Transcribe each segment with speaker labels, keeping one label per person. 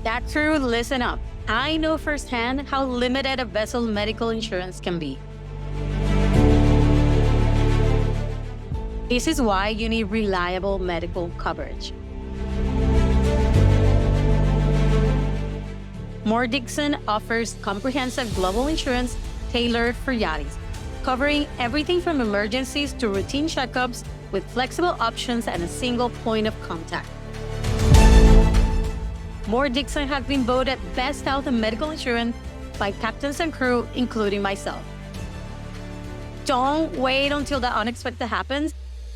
Speaker 1: That true, listen up. I know firsthand how limited a vessel's medical insurance can be. This is why you need reliable medical coverage. Moore Dixon offers comprehensive global insurance tailored for yachties, covering everything from emergencies to routine checkups with flexible options and a single point of contact. Moore Dixon has been voted best health and medical insurance by captains and crew, including myself. Don't wait until the unexpected happens.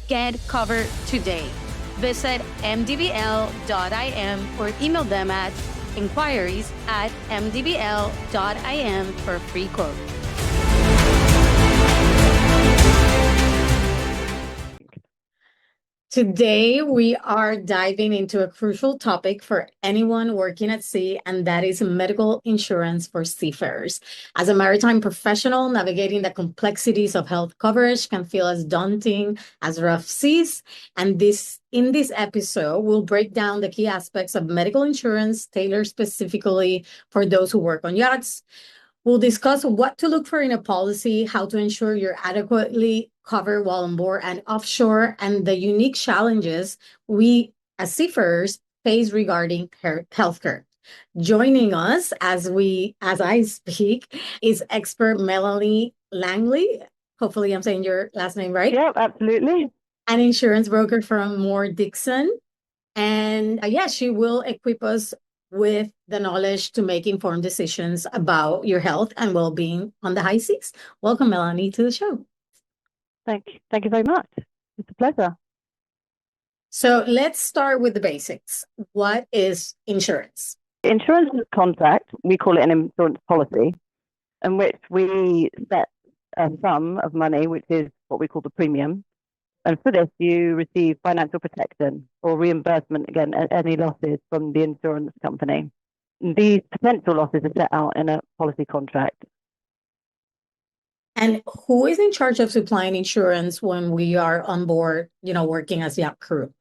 Speaker 1: Get covered today. Visit mdbl.im or email them at inquiries@mdbl.im for a free quote. Today, we are diving into a crucial topic for anyone working at sea, and that is medical insurance for seafarers. As a maritime professional, navigating the complexities of health coverage can feel as daunting as rough seas. And in this episode, we'll break down the key aspects of medical insurance tailored specifically for those who work on yachts. We'll discuss what to look for in a policy, how to ensure you're adequately covered while on board and offshore, and the unique challenges we as seafarers face regarding healthcare. Joining us as I speak is expert Melanie Langley. Hopefully I'm saying your last name right.
Speaker 2: Yeah, absolutely.
Speaker 1: An insurance broker from Moore Dixon. And she will equip us with the knowledge to make informed decisions about your health and well-being on the high seas. Welcome, Melanie, to the show.
Speaker 2: Thank you very much. It's a pleasure.
Speaker 1: So let's start with the basics. What is insurance?
Speaker 2: Insurance is a contract. We call it an insurance policy, in which we set a sum of money, which is what we call the premium. And for this, you receive financial protection or reimbursement against any losses from the insurance company. These potential losses are set out in a policy contract.
Speaker 1: And who is in charge of supplying insurance when we are on board, working as yacht crew?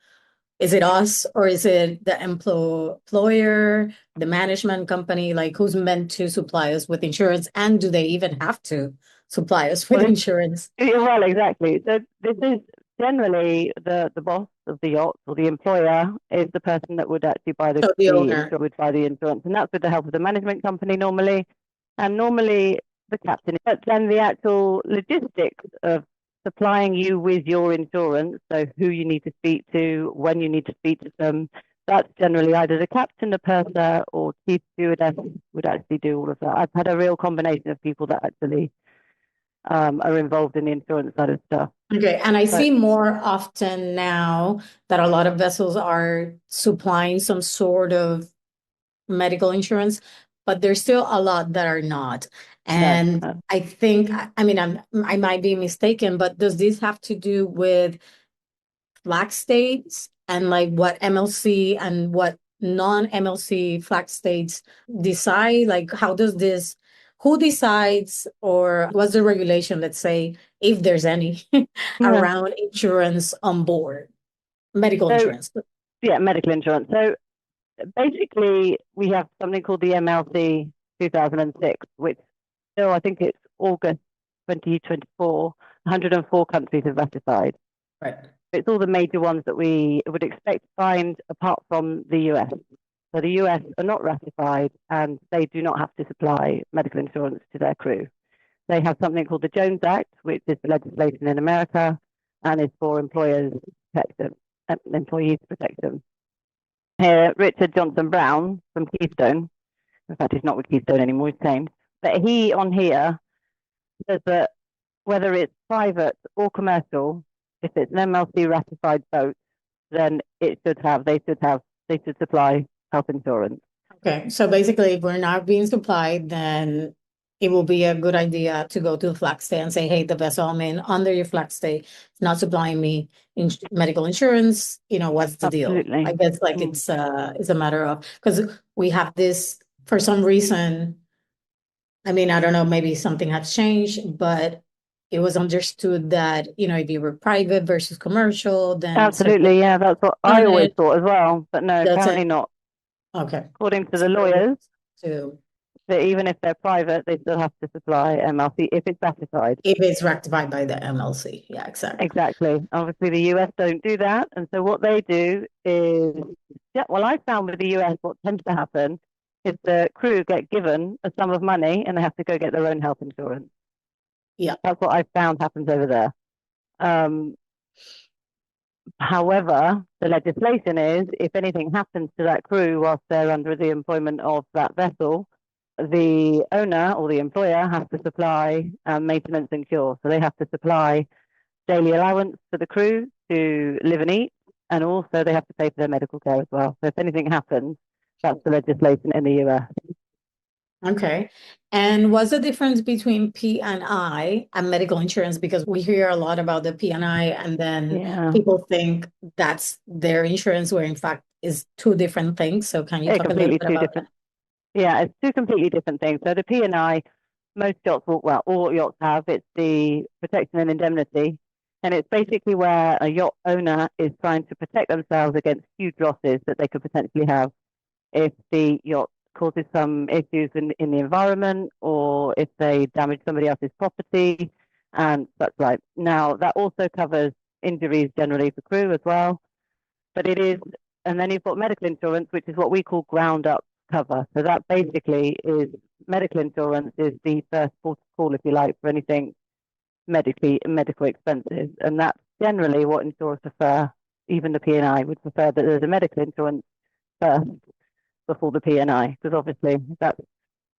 Speaker 1: Is it us or is it the employer, the management company? Like, who's meant to supply us with insurance? And do they even have to supply us with insurance?
Speaker 2: Well, exactly. So this is generally the boss of the yacht, or the employer is the person that would actually buy the owner would buy the insurance, and that's with the help of the management company normally, and normally the captain. But then the actual logistics of supplying you with your insurance, so who you need to speak to, when you need to speak to them, that's generally either the captain, the purser, or chief stewardess would actually do all of that. I've had a real combination of people that actually are involved in the insurance side of stuff.
Speaker 1: Okay, and I see more often now that a lot of vessels are supplying some sort of medical insurance, but there's still a lot that are not. And I think, I might be mistaken, but does this have to do with flag states and like what MLC and what non-MLC flag states decide? Like, how does this, who decides, or what's the regulation, let's say, if there's any, around insurance on board, medical insurance?
Speaker 2: Yeah, medical insurance. So basically, we have something called the MLC 2006, which still, I think it's August 2024, 104 countries have ratified.
Speaker 1: Right.
Speaker 2: It's all the major ones that we would expect to find, apart from the US. So the US are not ratified, and they do not have to supply medical insurance to their crew. They have something called the Jones Act, which is the legislation in America, and is for employees to protect them. Here, Richard Johnson Brown from Keystone, in fact, he's not with Keystone anymore, he's changed, but he on here says that whether it's private or commercial, if it's an MLC ratified boat, then they should supply health insurance.
Speaker 1: Okay, so basically, if we're not being supplied, then it will be a good idea to go to the flag state and say, hey, the vessel I'm in under your flag state is not supplying me medical insurance. What's the deal? I guess it's a matter of, because we have this for some reason. I don't know, maybe something has changed, but it was understood that, if you were private versus commercial, then
Speaker 2: absolutely, yeah, that's what I always thought as well. But no, apparently not.
Speaker 1: Okay.
Speaker 2: According to the
Speaker 1: So they
Speaker 2: lawyers,
Speaker 1: to
Speaker 2: that even if they're private, they still have to supply MLC if it's ratified.
Speaker 1: if it's rectified by the MLC. Yeah, exactly.
Speaker 2: Exactly. Obviously, the US don't do that. And so what they do is, yeah, well, I found with the US, what tends to happen is the crew get given a sum of money and they have to go get their own health insurance.
Speaker 1: Yeah.
Speaker 2: That's what I found happens over there. Um, However, the legislation is if anything happens to that crew whilst they're under the employment of that vessel, the owner or the employer has to supply maintenance and cure. So they have to supply daily allowance for the crew to live and eat, and also they have to pay for their medical care as well. So if anything happens, that's the legislation in the US.
Speaker 1: Okay. And what's the difference between P&I and medical insurance? Because we hear a lot about the P&I and then
Speaker 2: Yeah,
Speaker 1: people think that's their insurance, where in fact is two different things. So can you talk a little
Speaker 2: completely
Speaker 1: bit
Speaker 2: two
Speaker 1: about that?
Speaker 2: different. Yeah, it's two completely different things. So the P&I, most yachts will, well, all yachts have, it's the protection and indemnity. And it's basically where a yacht owner is trying to protect themselves against huge losses that they could potentially have if the yacht causes some issues in the environment or if they damage somebody else's property and such like. Now, that also covers injuries generally for crew as well, but it is, and then you've got medical insurance, which is what we call ground up cover. So that basically is medical insurance is the first port of call, if you like, for anything medical expenses, and that's generally what insurers prefer. Even the P&I would prefer that there's a medical insurance first before the P&I, because obviously that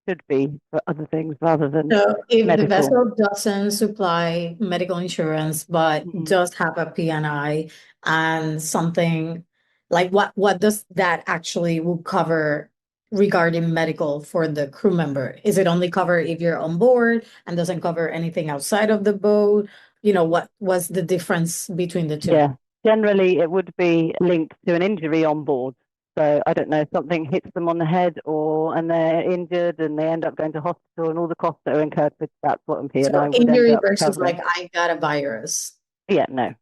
Speaker 2: should be for other things rather than
Speaker 1: So if the
Speaker 2: medical.
Speaker 1: vessel doesn't supply medical insurance but
Speaker 2: Mhm.
Speaker 1: does have a P&I and something like what does that actually will cover regarding medical for the crew member? Is it only cover if you're on board and doesn't cover anything outside of the boat? You know, what was the difference between the two?
Speaker 2: Yeah, generally it would be linked to an injury on board. So I don't know, something hits them on the head or and they're injured and they end up going to hospital and all the costs that are incurred with that's what an
Speaker 1: So
Speaker 2: P&I would end
Speaker 1: injury
Speaker 2: up
Speaker 1: versus
Speaker 2: covering.
Speaker 1: like I got a virus,
Speaker 2: Yeah, no,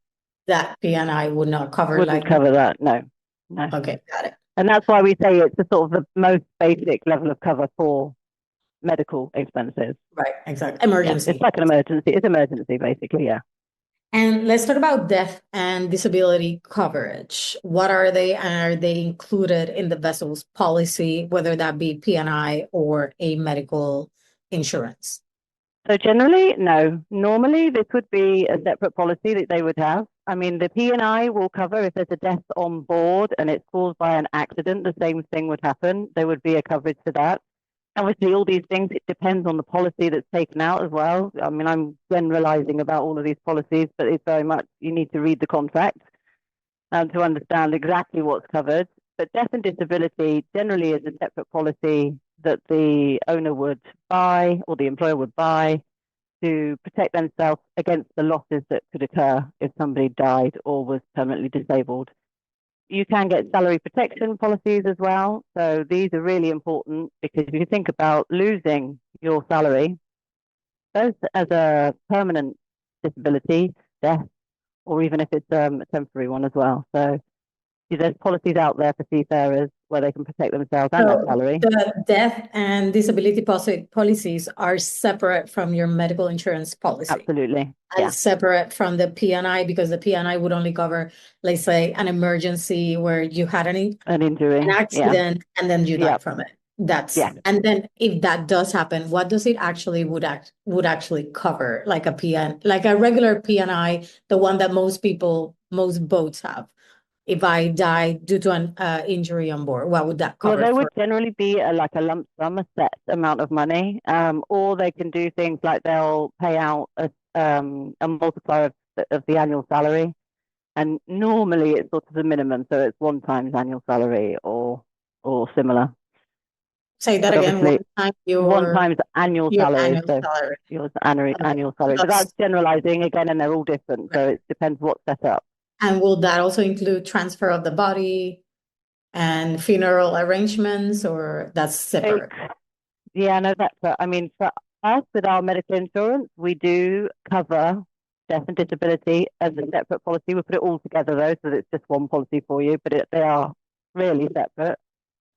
Speaker 1: that P&I would not cover
Speaker 2: wouldn't
Speaker 1: like,
Speaker 2: cover that. No, no.
Speaker 1: okay, got it.
Speaker 2: And that's why we say it's the sort of the most basic level of cover for medical expenses.
Speaker 1: Right, exactly.
Speaker 2: Yeah, it's
Speaker 1: Emergency.
Speaker 2: like an emergency. It's emergency basically. Yeah.
Speaker 1: And let's talk about death and disability coverage. What are they? And are they included in the vessel's policy, whether that be P&I or a medical insurance?
Speaker 2: So generally, no. Normally, this would be a separate policy that they would have. I mean, the P&I will cover if there's a death on board and it's caused by an accident, the same thing would happen. There would be a coverage for that. Obviously, all these things, it depends on the policy that's taken out as well. I mean, I'm generalizing about all of these policies, but it's very much, you need to read the contract to understand exactly what's covered. But death and disability generally is a separate policy that the owner would buy or the employer would buy to protect themselves against the losses that could occur if somebody died or was permanently disabled. You can get salary protection policies as well. So these are really important because if you think about losing your salary, both as a permanent disability, death, or even if it's a temporary one as well. So there's policies out there for seafarers where they can protect themselves and their
Speaker 1: So
Speaker 2: salary.
Speaker 1: the death and disability policies are separate from your medical insurance policy
Speaker 2: Absolutely.
Speaker 1: and
Speaker 2: Yeah.
Speaker 1: separate from the P&I because the P&I would only cover, let's say, an emergency where you had
Speaker 2: An
Speaker 1: an
Speaker 2: injury. Yeah.
Speaker 1: accident and then you
Speaker 2: Yeah.
Speaker 1: died from it. That's
Speaker 2: Yeah.
Speaker 1: and then if that does happen, what does it actually would actually cover? Like a PN, like a regular PNI, the one that most boats have. If I die due to an injury on board, what would that
Speaker 2: Well,
Speaker 1: cover
Speaker 2: there would
Speaker 1: for?
Speaker 2: generally be like a lump sum, a set amount of money, or they can do things like they'll pay out a multiplier of the annual salary, and normally it's sort of the minimum, so it's one times annual salary or similar.
Speaker 1: Say that
Speaker 2: But
Speaker 1: again, one
Speaker 2: obviously,
Speaker 1: time
Speaker 2: one times annual
Speaker 1: your
Speaker 2: salary,
Speaker 1: annual
Speaker 2: so
Speaker 1: salary.
Speaker 2: yours
Speaker 1: Okay.
Speaker 2: annual salary. But
Speaker 1: Plus,
Speaker 2: that's generalizing again, and they're all different,
Speaker 1: right.
Speaker 2: so it depends what's set up.
Speaker 1: And will that also include transfer of the body and funeral arrangements, or that's
Speaker 2: It,
Speaker 1: separate?
Speaker 2: yeah, no, I mean, for us with our medical insurance, we do cover death and disability as a separate policy. We put it all together though, so that it's just one policy for you, but they are really separate.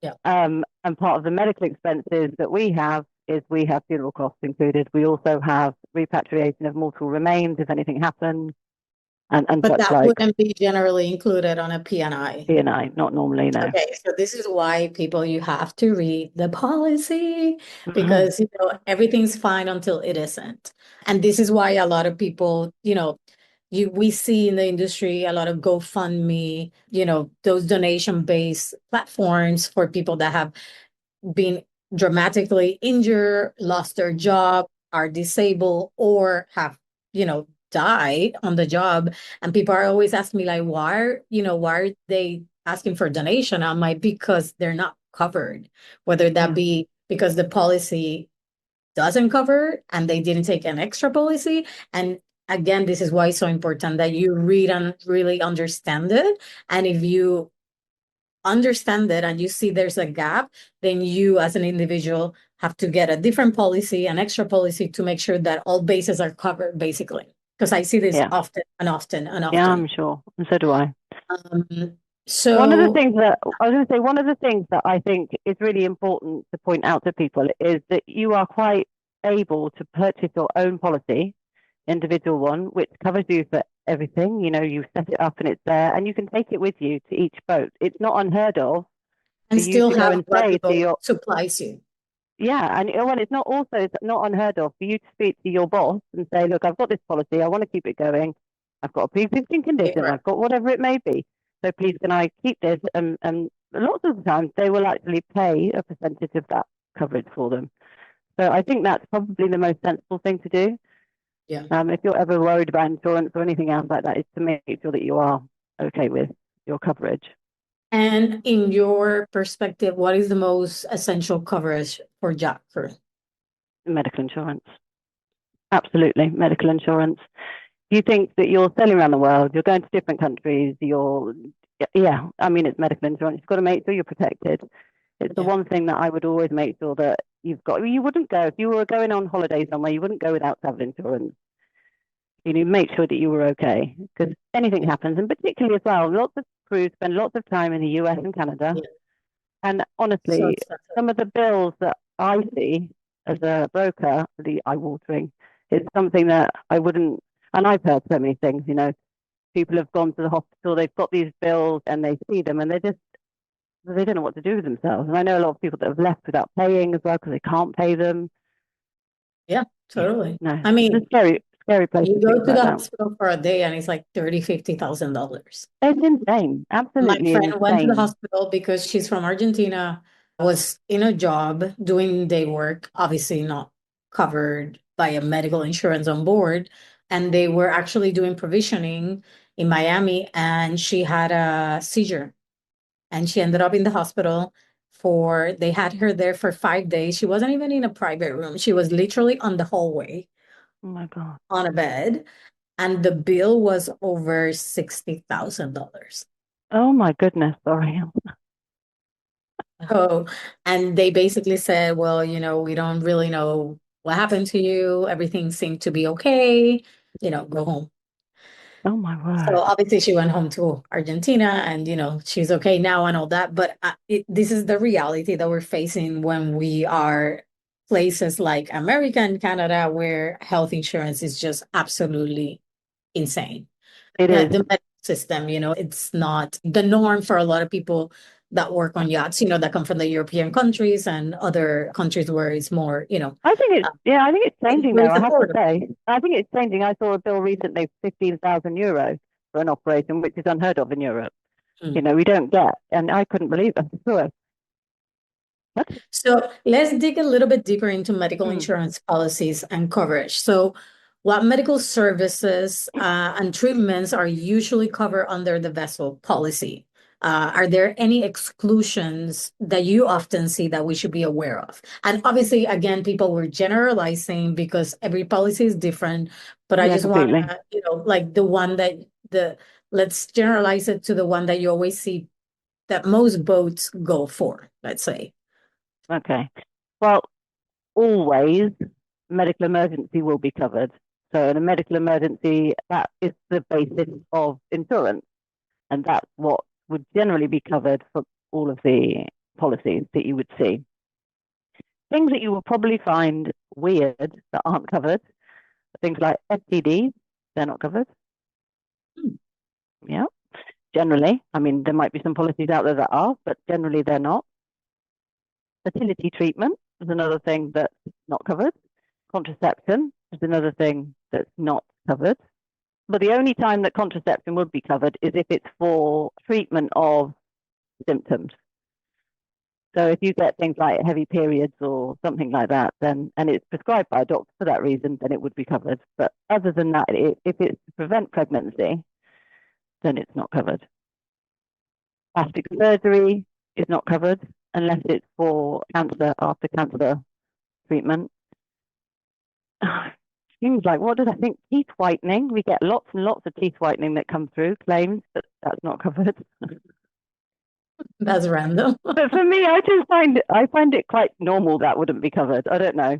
Speaker 1: Yeah.
Speaker 2: And part of the medical expenses that we have is we have funeral costs included. We also have repatriation of mortal remains if anything happens, and
Speaker 1: But
Speaker 2: such
Speaker 1: that
Speaker 2: like.
Speaker 1: wouldn't be generally included on a P&I.
Speaker 2: P&I, not normally, no.
Speaker 1: Okay, so this is why people you have to read the policy
Speaker 2: Mhm.
Speaker 1: because everything's fine until it isn't. And this is why a lot of people, we see in the industry a lot of GoFundMe, those donation-based platforms for people that have been dramatically injured, lost their job, are disabled, or have, died on the job. And people are always asking me, like, why are they asking for donation? I'm like, because they're not covered, whether that
Speaker 2: Mm.
Speaker 1: be because the policy doesn't cover and they didn't take an extra policy. And again, this is why it's so important that you read and really understand it. And if you understand it and you see there's a gap, then you as an individual have to get a different policy, an extra policy to make sure that all bases are covered, basically. Because I see this
Speaker 2: Yeah,
Speaker 1: often and often and
Speaker 2: yeah,
Speaker 1: often.
Speaker 2: I'm sure, and so do I.
Speaker 1: Um,
Speaker 2: One of the
Speaker 1: so
Speaker 2: things that I was going to say, one of the things that I think is really important to point out to people is that you are quite able to purchase your own policy, individual one, which covers you for everything. You set it up and it's there, and you can take it with you to each boat. It's not unheard of for
Speaker 1: and
Speaker 2: you
Speaker 1: still
Speaker 2: to go
Speaker 1: have
Speaker 2: and
Speaker 1: what the
Speaker 2: say to
Speaker 1: boat
Speaker 2: your,
Speaker 1: supplies you.
Speaker 2: yeah, and well, it's not unheard of for you to speak to your boss and say, look, I've got this policy, I want to keep it going. I've got a pre-existing condition,
Speaker 1: Paper.
Speaker 2: I've got whatever it may be. So please, can I keep this? And lots of the times they will actually pay a percentage of that coverage for them. So I think that's probably the most sensible thing to do.
Speaker 1: Yeah.
Speaker 2: If you're ever worried about insurance or anything else like that, is to make sure that you are okay with your coverage.
Speaker 1: And in your perspective, what is the most essential coverage for yacht crew?
Speaker 2: Medical insurance, absolutely, medical insurance. You think that you're sailing around the world, you're going to different countries, yeah, I mean, it's medical insurance. You've got to make sure you're protected. It's the
Speaker 1: Yeah.
Speaker 2: one thing that I would always make sure that you wouldn't go, if you were going on holiday somewhere, you wouldn't go without travel insurance. Make sure that you were okay because anything
Speaker 1: Yeah.
Speaker 2: happens. And particularly as well, lots of crews spend lots of time in the US and Canada.
Speaker 1: Yeah.
Speaker 2: And
Speaker 1: So
Speaker 2: honestly,
Speaker 1: expensive.
Speaker 2: some of the bills that I see as a broker, the eye-watering, it's something that I wouldn't, and I've heard so many things, people have gone to the hospital, they've got these bills and they see them and they don't know what to do with themselves. And I know a lot of people that have left without paying as well because they can't pay them.
Speaker 1: Yeah,
Speaker 2: Yeah,
Speaker 1: totally.
Speaker 2: no,
Speaker 1: I
Speaker 2: it's a
Speaker 1: mean,
Speaker 2: scary, scary place
Speaker 1: you
Speaker 2: for
Speaker 1: go
Speaker 2: things
Speaker 1: to
Speaker 2: like
Speaker 1: the
Speaker 2: that.
Speaker 1: hospital for a day and it's like $30,000, $50,000.
Speaker 2: It's insane,
Speaker 1: My
Speaker 2: absolutely
Speaker 1: friend went to the
Speaker 2: insane.
Speaker 1: hospital because she's from Argentina, was in a job doing day work, obviously not covered by a medical insurance on board. And they were actually doing provisioning in Miami, and she had a seizure. And she ended up in the hospital they had her there for 5 days. She wasn't even in a private room. She was literally on the hallway
Speaker 2: Oh my God.
Speaker 1: on a bed, and the bill was over $60,000.
Speaker 2: Oh my goodness, sorry.
Speaker 1: Oh, and they basically said, well, we don't really know what happened to you. Everything seemed to be okay. Go home.
Speaker 2: Oh my
Speaker 1: So
Speaker 2: word.
Speaker 1: obviously she went home to Argentina and, she's okay now and all that. But this is the reality that we're facing when we are places like America and Canada where health insurance is just absolutely insane.
Speaker 2: It
Speaker 1: Yeah,
Speaker 2: is.
Speaker 1: the medical system, it's not the norm for a lot of people that work on yachts, that come from the European countries and other countries where it's more,
Speaker 2: I think it's changing
Speaker 1: where
Speaker 2: though,
Speaker 1: it's
Speaker 2: I have to
Speaker 1: affordable.
Speaker 2: say. I think it's changing. I saw a bill recently, 15,000 euros for an operation, which is unheard of in Europe.
Speaker 1: Mm.
Speaker 2: We don't get, and I couldn't believe it. Sure. What?
Speaker 1: So let's dig a little bit deeper into medical
Speaker 2: Mm.
Speaker 1: insurance policies and coverage. So, what medical services and treatments are usually covered under the vessel policy? Are there any exclusions that you often see that we should be aware of? And obviously, again, people were generalizing because every policy is different, but I
Speaker 2: Yeah,
Speaker 1: just want
Speaker 2: completely.
Speaker 1: to, like the one that let's generalize it to the one that you always see that most boats go for, let's say.
Speaker 2: Okay. Well, always medical emergency will be covered. So in a medical emergency, that is the basis of insurance. And that's what would generally be covered for all of the policies that you would see. Things that you will probably find weird that aren't covered, things like STDs, they're not covered. Yeah, generally. I mean, there might be some policies out there that are, but generally they're not. Fertility treatment is another thing that's not covered. Contraception is another thing that's not covered. But the only time that contraception would be covered is if it's for treatment of symptoms. So if you get things like heavy periods or something like that, then, and it's prescribed by a doctor for that reason, then it would be covered. But other than that, if it's to prevent pregnancy, then it's not covered. Plastic surgery is not covered unless it's for cancer, after cancer treatment. Things like, what did I think? Teeth whitening. We get lots and lots of teeth whitening that come through claims, but that's not covered.
Speaker 1: That's random.
Speaker 2: But for me, I find it quite normal that wouldn't be covered. I don't know.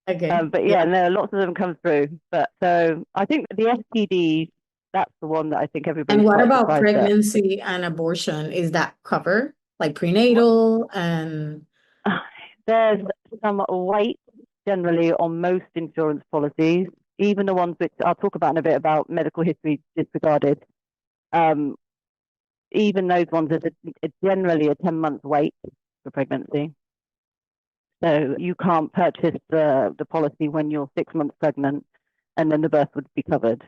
Speaker 1: Okay.
Speaker 2: But yeah, and there are lots of them come through. But so I think the STDs, that's the one that I think everybody's
Speaker 1: And what
Speaker 2: quite
Speaker 1: about
Speaker 2: surprised at.
Speaker 1: pregnancy and abortion? Is that covered? Like prenatal and
Speaker 2: There's some weight generally on most insurance policies, even the ones which I'll talk about in a bit about medical history disregarded. Even those ones, there's generally a 10-month wait for pregnancy. So you can't purchase the policy when you're 6 months pregnant and then the birth would be covered.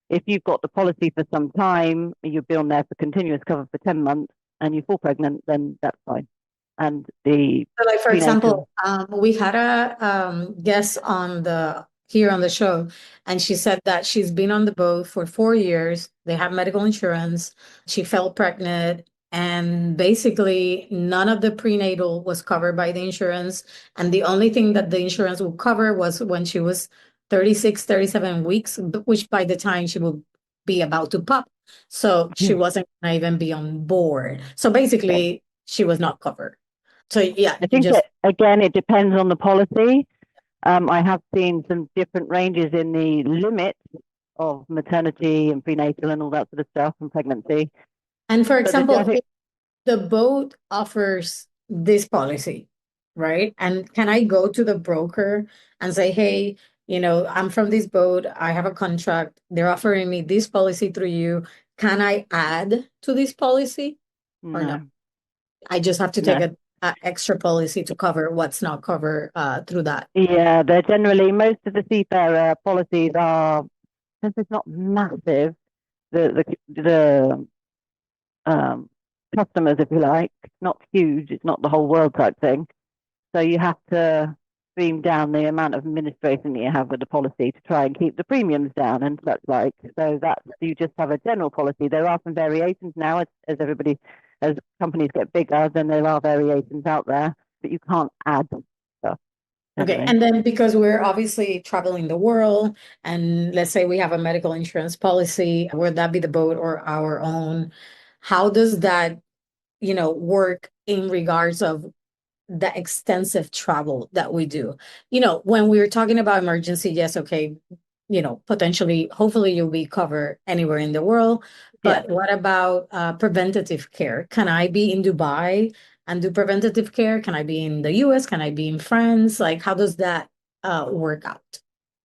Speaker 2: If you've got the policy for some time, you've been on there for continuous cover for 10 months and you fall pregnant, then that's fine. And the
Speaker 1: so like for
Speaker 2: prenatal,
Speaker 1: example, we had a guest here on the show, and she said that she's been on the boat for 4 years. They have medical insurance. She fell pregnant, and basically none of the prenatal was covered by the insurance. And the only thing that the insurance would cover was when she was 36, 37 weeks, which by the time she would be about to pop. So she wasn't gonna even be on board. So basically, she was not covered. So yeah,
Speaker 2: I think
Speaker 1: just
Speaker 2: again, it depends on the policy. I have seen some different ranges in the limits of maternity and prenatal and all that sort of stuff and pregnancy.
Speaker 1: and for
Speaker 2: But
Speaker 1: example,
Speaker 2: I think,
Speaker 1: if the boat offers this policy, right? And can I go to the broker and say, hey, I'm from this boat, I have a contract, they're offering me this policy through you. Can I add to this policy or no?
Speaker 2: no,
Speaker 1: I just have to take
Speaker 2: no.
Speaker 1: a extra policy to cover what's not covered through that.
Speaker 2: Yeah, they're generally, most of the seafarer policies are, since it's not massive, the customers, if you like, it's not huge, it's not the whole world type thing. So you have to stream down the amount of administration that you have with the policy to try and keep the premiums down and such like. So that's, you just have a general policy. There are some variations now as companies get bigger, then there are variations out there, but you can't add stuff.
Speaker 1: Okay, and then because we're obviously traveling the world, and let's say we have a medical insurance policy, would that be the boat or our own? How does that, work in regards of the extensive travel that we do? When we're talking about emergency, yes, okay, potentially, hopefully you'll be covered anywhere in the world. But what about preventative care? Can I be in Dubai and do preventative care? Can I be in the US? Can I be in France? Like, how does that work out?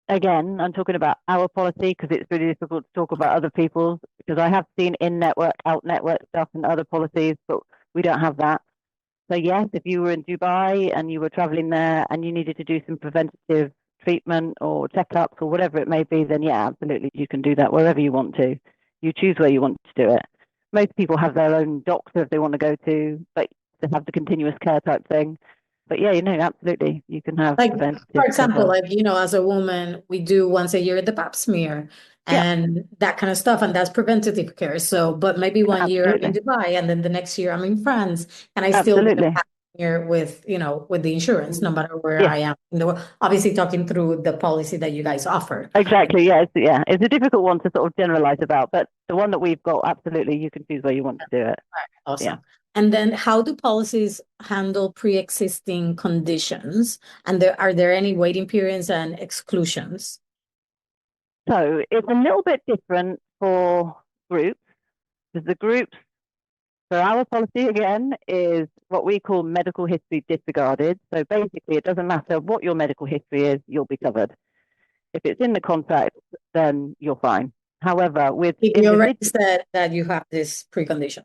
Speaker 2: Again, I'm talking about our policy because it's really difficult to talk about other people's, because I have seen in-network, out-network stuff and other policies, but we don't have that. So yes, if you were in Dubai and you were traveling there and you needed to do some preventative treatment or checkups or whatever it may be, then yeah, absolutely, you can do that wherever you want to. You choose where you want to do it. Most people have their own doctor if they want to go to, but they have the continuous care type thing. But yeah, absolutely, you can have
Speaker 1: Like,
Speaker 2: preventative
Speaker 1: for example,
Speaker 2: cover.
Speaker 1: like, as a woman, we do once a year the pap smear
Speaker 2: Yeah,
Speaker 1: and that kind of stuff, and that's preventative care. So, but maybe one year I'm in
Speaker 2: absolutely,
Speaker 1: Dubai and then the next year I'm in France, and I still get a
Speaker 2: absolutely.
Speaker 1: pap smear with, with the insurance, no matter where
Speaker 2: Yeah,
Speaker 1: I am in the world. Obviously, talking through the policy that you guys offer.
Speaker 2: exactly. Yeah, it's a difficult one to sort of generalize about, but the one that we've got, absolutely, you can choose where you want to do it.
Speaker 1: Awesome.
Speaker 2: Yeah.
Speaker 1: And then how do policies handle pre-existing conditions? And are there any waiting periods and exclusions?
Speaker 2: So it's a little bit different for groups, because the groups So our policy again is what we call medical history disregarded. So basically, it doesn't matter what your medical history is, you'll be covered. If it's in the contract, then you're fine. However, with
Speaker 1: If you already
Speaker 2: individual,
Speaker 1: said that you have this precondition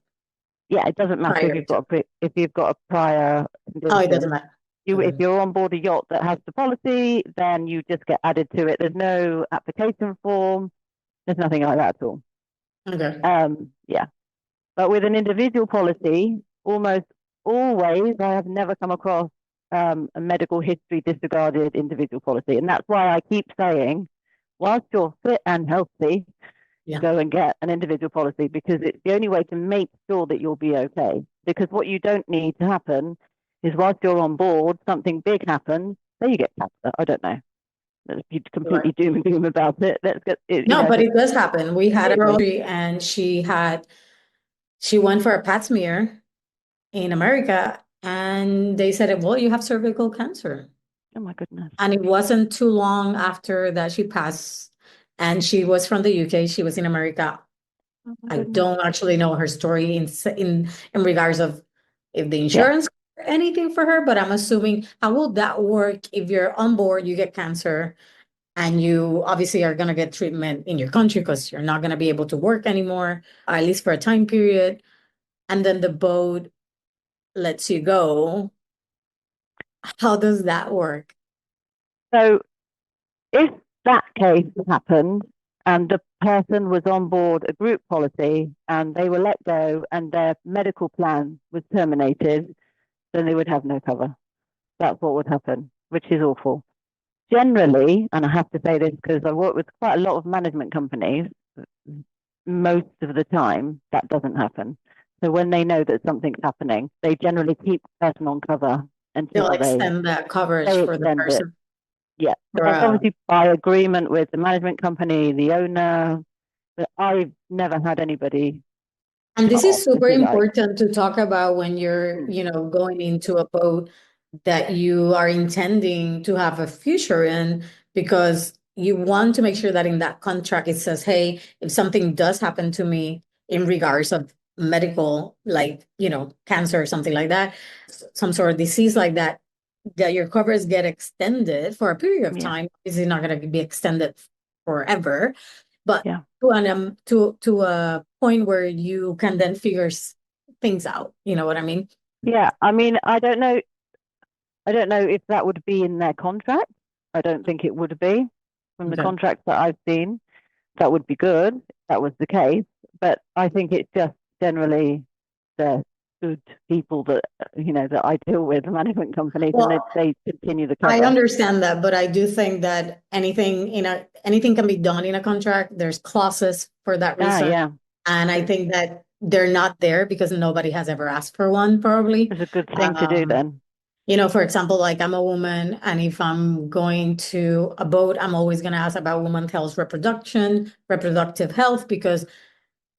Speaker 2: yeah, it doesn't matter
Speaker 1: prior to.
Speaker 2: if you've got a prior
Speaker 1: Oh, it doesn't
Speaker 2: condition.
Speaker 1: matter.
Speaker 2: If
Speaker 1: Okay.
Speaker 2: you're on board a yacht that has the policy, then you just get added to it. There's no application form. There's nothing like that at all.
Speaker 1: Okay.
Speaker 2: Yeah. But with an individual policy, almost always, I have never come across a medical history disregarded individual policy. And that's why I keep saying, whilst you're fit and healthy,
Speaker 1: Yeah.
Speaker 2: go and get an individual policy, because it's the only way to make sure that you'll be okay. Because what you don't need to happen is whilst you're on board, something big happens, say you get cancer. I don't know. You'd completely doom and gloom about it. Let's get it,
Speaker 1: No, but
Speaker 2: but
Speaker 1: it does happen. We had a girl
Speaker 2: completely.
Speaker 1: and she went for a pap smear in America and they said, well, you have cervical cancer.
Speaker 2: Oh my goodness.
Speaker 1: And it wasn't too long after that she passed. And she was from the UK. She was in America.
Speaker 2: Oh my
Speaker 1: I
Speaker 2: goodness.
Speaker 1: don't actually know her story in regards of if the
Speaker 2: Yeah.
Speaker 1: insurance covered anything for her, but I'm assuming how will that work if you're on board, you get cancer, and you obviously are going to get treatment in your country because you're not going to be able to work anymore, or at least for a time period, and then the boat lets you go. How does that work?
Speaker 2: So if that case happened and the person was on board a group policy and they were let go and their medical plan was terminated, then they would have no cover. That's what would happen, which is awful. Generally, and I have to say this because I work with quite a lot of management companies, most of the time that doesn't happen. So when they know that something's happening, they generally keep the person on cover
Speaker 1: They'll
Speaker 2: until
Speaker 1: extend that coverage
Speaker 2: they
Speaker 1: for the
Speaker 2: extend it.
Speaker 1: person.
Speaker 2: Yeah, that's
Speaker 1: Throughout.
Speaker 2: obviously by agreement with the management company, the owner. But I've never had anybody
Speaker 1: And
Speaker 2: cut
Speaker 1: this
Speaker 2: off,
Speaker 1: is
Speaker 2: if
Speaker 1: super
Speaker 2: you like.
Speaker 1: important to talk about when you're, going into a boat that you are intending to have a future in, because you want to make sure that in that contract it says, hey, if something does happen to me in regards of medical, like, cancer or something like that, some sort of disease like that, that your covers get extended for a period of
Speaker 2: Yeah,
Speaker 1: time. Is it not going to be extended forever? But
Speaker 2: yeah,
Speaker 1: to a point where you can then figure things out. You know what I mean?
Speaker 2: yeah. I mean, I don't know. I don't know if that would be in their contract. I don't think it would be. From the
Speaker 1: Okay.
Speaker 2: contracts that I've seen, that would be good. If that was the case, but I think it's just generally the good people that that I deal with, management companies, and
Speaker 1: Well,
Speaker 2: they continue the
Speaker 1: I
Speaker 2: cover.
Speaker 1: understand that, but I do think that anything can be done in a contract. There's clauses for that
Speaker 2: Ah,
Speaker 1: reason.
Speaker 2: yeah,
Speaker 1: And I think that they're not there because nobody has ever asked for one, probably.
Speaker 2: it's a good thing to do then.
Speaker 1: For example, like I'm a woman, and if I'm going to a boat, I'm always going to ask about women's health, reproductive health, because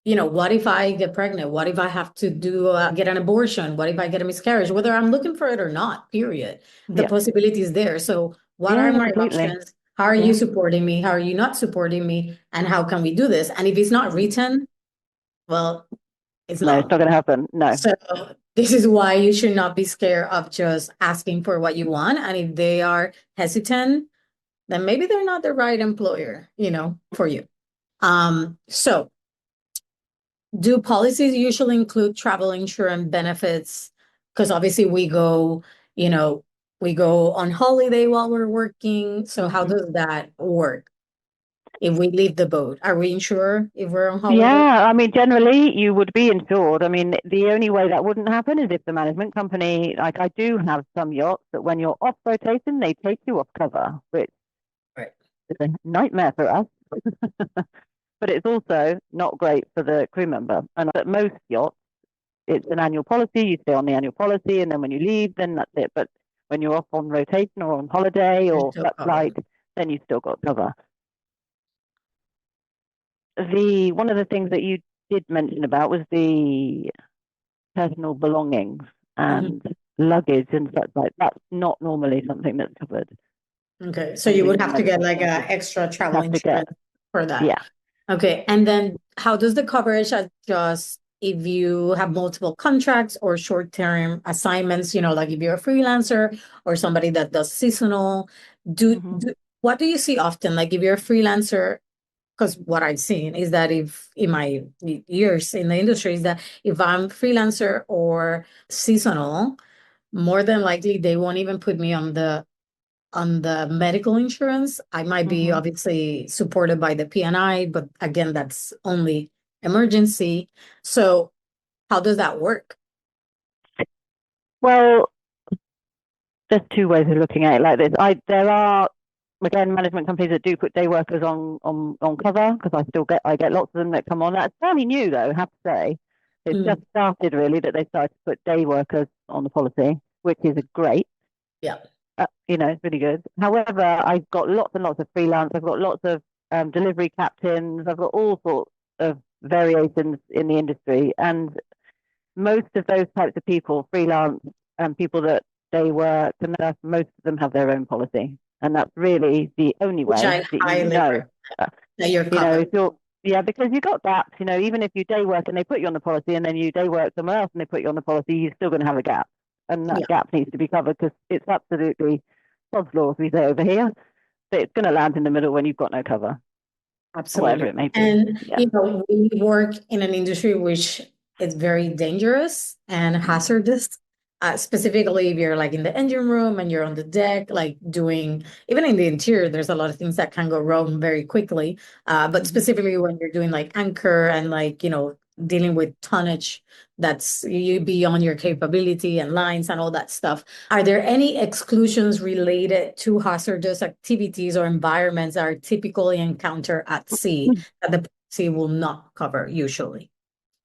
Speaker 1: what if I get pregnant? What if I have to get an abortion? What if I get a miscarriage? Whether I'm looking for it or not, period. The
Speaker 2: Yeah,
Speaker 1: possibility is there. So what
Speaker 2: yeah,
Speaker 1: are
Speaker 2: yeah,
Speaker 1: my
Speaker 2: completely.
Speaker 1: options? How are you
Speaker 2: Yeah,
Speaker 1: supporting me? How are you not supporting me? And how can we do this? And if it's not
Speaker 2: mm.
Speaker 1: written, well, it's
Speaker 2: No, it's
Speaker 1: not.
Speaker 2: not going to happen. No.
Speaker 1: So this is why you should not be scared of just asking for what you want. And if they are hesitant, then maybe they're not the right employer, for you. So do policies usually include travel insurance benefits? Because obviously we go on holiday while we're working. So how
Speaker 2: Mhm.
Speaker 1: does that work? If we leave the boat, are we insured if we're on holiday?
Speaker 2: Yeah, I mean, generally you would be insured. I mean, the only way that wouldn't happen is if the management company, like I do have some yachts that when you're off rotation, they take you off cover, which
Speaker 1: Right.
Speaker 2: is a nightmare for us. But it's also not great for the crew member. And at most yachts, it's an annual policy. You stay on the annual policy, and then when you leave, then that's it. But when you're off on rotation or on holiday
Speaker 1: You're
Speaker 2: or
Speaker 1: still
Speaker 2: that
Speaker 1: covered.
Speaker 2: flight, then you still got cover. The one of the things that you did mention about was the personal belongings
Speaker 1: Mhm.
Speaker 2: and luggage and such like that's not normally something that's covered
Speaker 1: Okay, so you
Speaker 2: under
Speaker 1: would
Speaker 2: your
Speaker 1: have to get
Speaker 2: medical
Speaker 1: like a
Speaker 2: insurance.
Speaker 1: extra travel
Speaker 2: Have to get
Speaker 1: insurance for that.
Speaker 2: yeah.
Speaker 1: Okay, and then how does the coverage adjust if you have multiple contracts or short-term assignments, like if you're a freelancer or somebody that does seasonal, what do you see often? Like if you're a freelancer, because what I've seen is that if in my years in the industry is that if I'm freelancer or seasonal, more than likely they won't even put me on the medical insurance. I might be obviously supported by the P&I, but again, that's only emergency. So how does that work?
Speaker 2: Well, there's two ways of looking at it like this. There are, again, management companies that do put day workers on cover, because I get lots of them that come on. That's fairly new though, I have to say. It's just started really that they started to put day workers on the policy, which is great.
Speaker 1: Yeah.
Speaker 2: It's really good. However, I've got lots and lots of freelance. I've got lots of delivery captains. I've got all sorts of variations in the industry, and most of those types of people, freelance and people that day work, and most of them have their own policy, and that's really the only way
Speaker 1: I
Speaker 2: that
Speaker 1: highly
Speaker 2: know.
Speaker 1: that you're covered.
Speaker 2: Because you've got gaps. Even if you day work and they put you on the policy, and then you day work somewhere else and they put you on the policy, you're still going to have a gap, and that gap needs to be covered, because it's absolutely God's law, as we say over here, that it's going to land in the middle when you've got no cover.
Speaker 1: Absolutely.
Speaker 2: Whatever it may be.
Speaker 1: And we work in an industry which is very dangerous and hazardous. Specifically, if you're like in the engine room and you're on the deck, like doing, even in the interior, there's a lot of things that can go wrong very quickly. But specifically when you're doing like anchor and like, dealing with tonnage that's you beyond your capability and lines and all that stuff. Are there any exclusions related to hazardous activities or environments that are typically encountered at sea that the policy will not cover usually?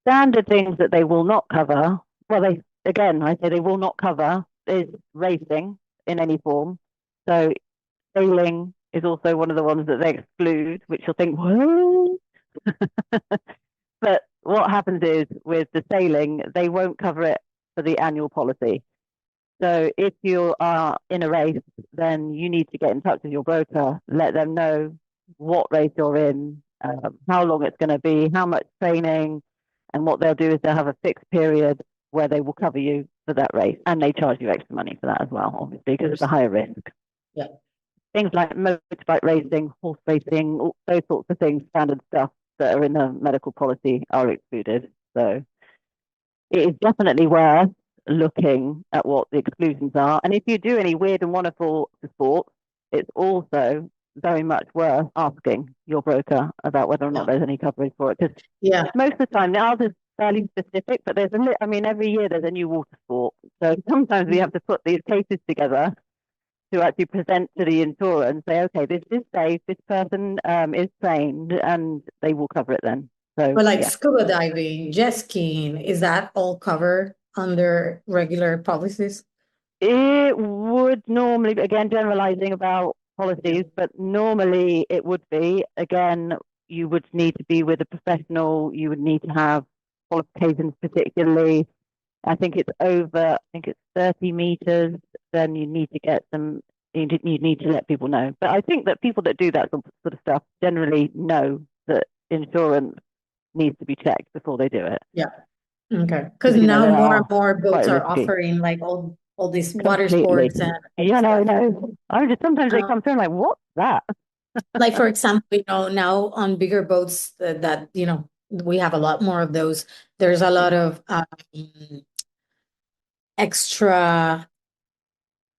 Speaker 2: Standard things that they will not cover, well, I say they will not cover, is racing in any form. So sailing is also one of the ones that they exclude, which you'll think, what? But what happens is with the sailing, they won't cover it for the annual policy. So if you are in a race, then you need to get in touch with your broker, let them know what race you're in, how long it's going to be, how much training, and what they'll do is they'll have a fixed period where they will cover you for that race, and they charge you extra money for that as well, obviously, because it's a higher risk.
Speaker 1: Yeah.
Speaker 2: Things like motorbike racing, horse racing, those sorts of things, standard stuff that are in the medical policy are excluded. So it is definitely worth looking at what the exclusions are. And if you do any weird and wonderful sports, it's also very much worth asking your broker about whether or not there's any coverage for it. Because most of the time, now there's fairly specific, but every year there's a new water sport. So sometimes we have to put these cases together to actually present to the insurer and say, okay, this is safe, this person is trained, and they will cover it then. So,
Speaker 1: but like scuba diving, jet skiing, is that all covered under regular policies?
Speaker 2: It would normally, again, generalizing about policies, but normally it would be, again, you would need to be with a professional, you would need to have qualifications, particularly. I think it's 30 meters, then you need to get some, you need to let people know. But I think that people that do that sort of stuff generally know that insurance needs to be checked before they do it.
Speaker 1: Yeah. Okay. Because now more and more boats are offering like all these water sports and
Speaker 2: no. Sometimes they come through and like, what's that?
Speaker 1: Like for example, now on bigger boats that we have a lot more of those. There's a lot of extra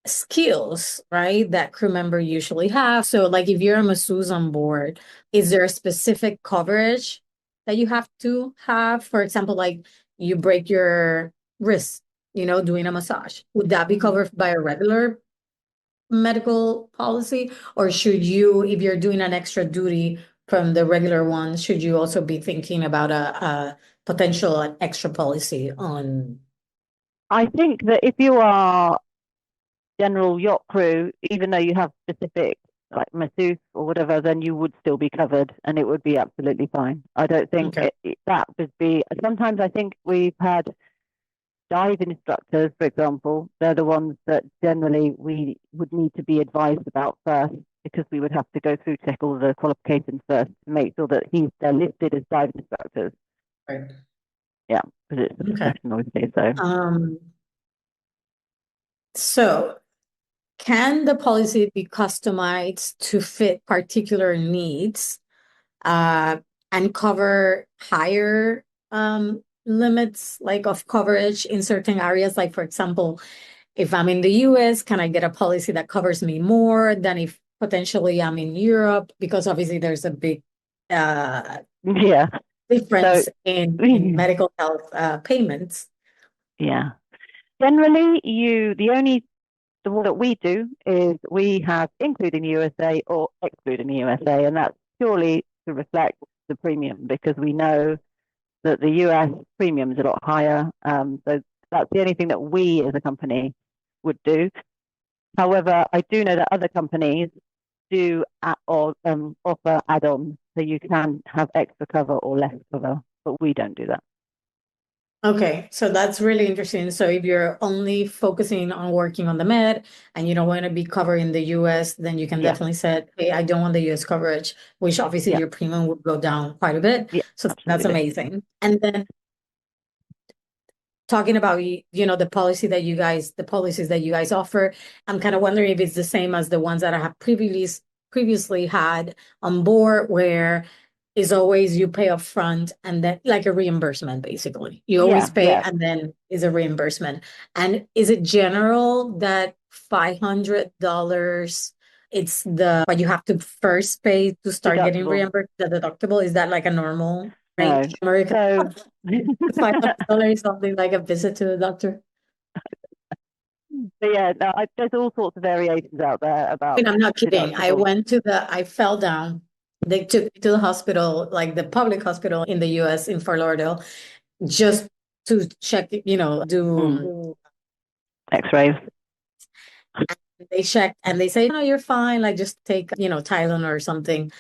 Speaker 1: skills, right, that crew member usually have. So like if you're a masseuse on board, is there a specific coverage that you have to have? For example, like you break your wrist, doing a massage. Would that be covered by a regular medical policy? Or should you, if you're doing an extra duty from the regular one, should you also be thinking about a potential extra policy on?
Speaker 2: I think that if you are general yacht crew, even though you have specific like masseuse or whatever, then you would still be covered and it would be absolutely fine. I don't think that would be. Sometimes I think we've had dive instructors, for example, they're the ones that generally we would need to be advised about first, because we would have to go through, check all the qualifications first to make sure that they're listed as dive instructors.
Speaker 1: Right.
Speaker 2: Yeah, because it's a
Speaker 1: Okay.
Speaker 2: professional, you see, so.
Speaker 1: Um, so can the policy be customized to fit particular needs, uh, and cover higher limits like of coverage in certain areas? Like, for example, if I'm in the US, can I get a policy that covers me more than if potentially I'm in Europe? Because obviously there's a big uh,
Speaker 2: Yeah. So,
Speaker 1: difference in medical health payments.
Speaker 2: yeah. Generally, the one that we do is we have including the USA or excluding the USA, and that's purely to reflect the premium because we know that the US premium is a lot higher. So that's the only thing that we as a company would do. However, I do know that other companies do offer add-ons, so you can have extra cover or less cover, but we don't do that.
Speaker 1: Okay, so that's really interesting. So if you're only focusing on working on the Med and you don't want to be covering the US, then you can
Speaker 2: Yeah,
Speaker 1: definitely say, hey, I don't want the US coverage, which obviously
Speaker 2: yeah,
Speaker 1: your premium would go down quite a bit.
Speaker 2: yeah,
Speaker 1: So that's
Speaker 2: absolutely.
Speaker 1: amazing. And then talking about, the policies that you guys offer, I'm kind of wondering if it's the same as the ones that I have previously had on board, where is always you pay up front and then like a reimbursement, basically. You
Speaker 2: Yeah,
Speaker 1: always pay
Speaker 2: yeah.
Speaker 1: and then is a reimbursement. And is it general that $500 it's the what you have to first pay to start getting
Speaker 2: Deductible.
Speaker 1: reimbursed, the deductible? Is that like a normal rate
Speaker 2: No.
Speaker 1: in America?
Speaker 2: So,
Speaker 1: $500, something like a visit to the doctor.
Speaker 2: but yeah, no, there's all sorts of variations out there
Speaker 1: I
Speaker 2: about
Speaker 1: mean, I'm not kidding.
Speaker 2: deductible.
Speaker 1: I fell down. They took me to the hospital, like the public hospital in the US in Fort Lauderdale, just to check, do
Speaker 2: Mm. X-rays.
Speaker 1: they checked and they say, no, you're fine. Like just take, Tylenol or something.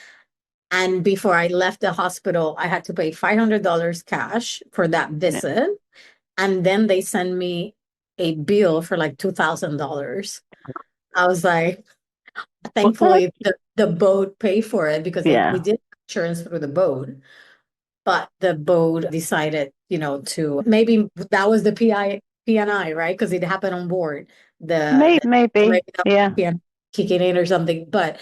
Speaker 1: And before I left the hospital, I had to pay $500 cash for that
Speaker 2: Yeah.
Speaker 1: visit. And then they send me a bill for like $2,000. I was like,
Speaker 2: What?
Speaker 1: thankfully the boat paid for it because we
Speaker 2: Yeah.
Speaker 1: did insurance through the boat, but the boat decided, to maybe that was the PNI, right? Because it happened on board.
Speaker 2: Maybe. Yeah.
Speaker 1: PNI kicking in or something. But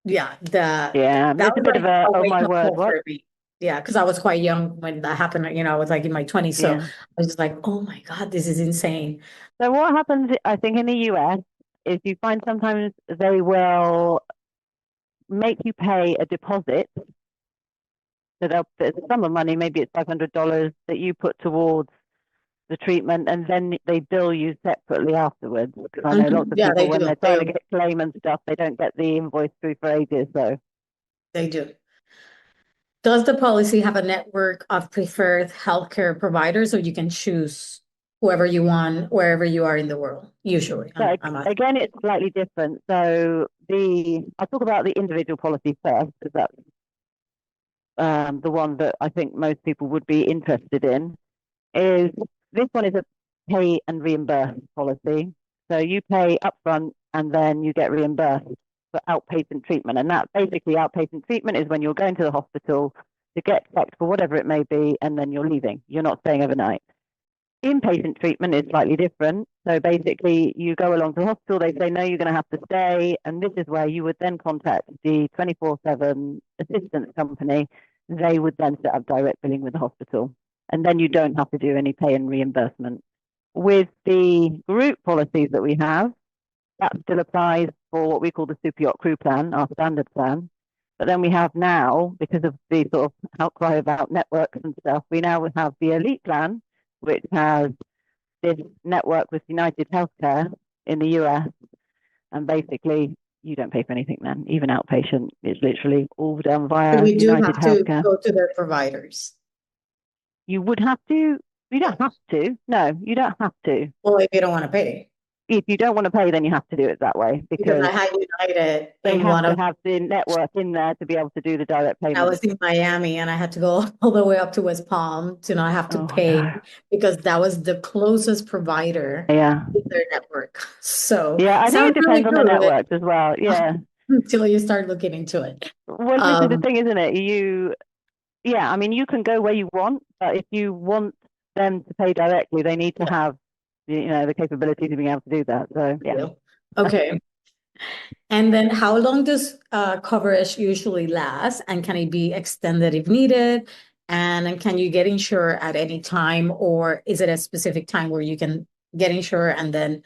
Speaker 1: yeah,
Speaker 2: Yeah.
Speaker 1: that
Speaker 2: It's a
Speaker 1: was
Speaker 2: bit of
Speaker 1: like
Speaker 2: a,
Speaker 1: a
Speaker 2: oh
Speaker 1: wake
Speaker 2: my
Speaker 1: up
Speaker 2: word,
Speaker 1: call
Speaker 2: what?
Speaker 1: for me. Yeah, because I was quite young when that happened. I was like in my 20s. So I
Speaker 2: Yeah.
Speaker 1: was just like, oh my God, this is insane.
Speaker 2: So what happens, I think, in the US is you find sometimes they will make you pay a deposit. So there's a sum of money, maybe it's $500 that you put towards the treatment, and then they bill you separately afterwards. Because I know lots
Speaker 1: Mhm.
Speaker 2: of
Speaker 1: Yeah,
Speaker 2: people
Speaker 1: they
Speaker 2: when
Speaker 1: do.
Speaker 2: they're trying to get claim and stuff, they don't get the invoice through for ages. So
Speaker 1: They do. Does the policy have a network of preferred healthcare providers, or you can choose whoever you want wherever you are in the world? Usually,
Speaker 2: So
Speaker 1: I'm asking.
Speaker 2: again, it's slightly different. So I'll talk about the individual policy first, because that's the one that I think most people would be interested in. Is this one is a pay and reimburse policy. So you pay upfront and then you get reimbursed for outpatient treatment. And that basically outpatient treatment is when you're going to the hospital to get checked for whatever it may be, and then you're leaving. You're not staying overnight. Inpatient treatment is slightly different. So basically, you go along to the hospital, they say, no, you're going to have to stay. And this is where you would then contact the 24/7 assistance company. They would then set up direct billing with the hospital. And then you don't have to do any pay and reimbursement. With the group policies that we have, that still applies for what we call the Super Yacht Crew Plan, our standard plan. But then we have now, because of the sort of outcry about networks and stuff, we now have the Elite Plan, which has this network with United Healthcare in the US. And basically, you don't pay for anything then, even outpatient. It's literally all done
Speaker 1: So
Speaker 2: via
Speaker 1: we do
Speaker 2: United
Speaker 1: have to
Speaker 2: Healthcare.
Speaker 1: go to their providers.
Speaker 2: You would have to, you don't have to. No, you don't have to.
Speaker 1: Well, if you don't want to pay,
Speaker 2: If you don't want to pay, then you have to do it that way
Speaker 1: because
Speaker 2: because
Speaker 1: I had United
Speaker 2: they
Speaker 1: in
Speaker 2: have
Speaker 1: one
Speaker 2: to
Speaker 1: of
Speaker 2: have the network in there to be able to do the direct
Speaker 1: I
Speaker 2: payment.
Speaker 1: was in Miami and I had to go all the way up to West Palm to not have to
Speaker 2: Oh
Speaker 1: pay
Speaker 2: no.
Speaker 1: because that was the closest provider
Speaker 2: Yeah.
Speaker 1: in their network. So
Speaker 2: Yeah, I think
Speaker 1: sounds
Speaker 2: it
Speaker 1: really
Speaker 2: depends on the
Speaker 1: good
Speaker 2: network as well. Yeah.
Speaker 1: until you start looking into it.
Speaker 2: Well, this is the
Speaker 1: Um,
Speaker 2: thing, isn't it? Yeah, I mean, you can go where you want, but if you want them to pay directly, they need to
Speaker 1: Yeah.
Speaker 2: have, the capability to be able to do that. So yeah.
Speaker 1: Yeah. Okay. And then how long does coverage usually last? And can it be extended if needed? And then can you get insured at any time, or is it a specific time where you can get insured and then,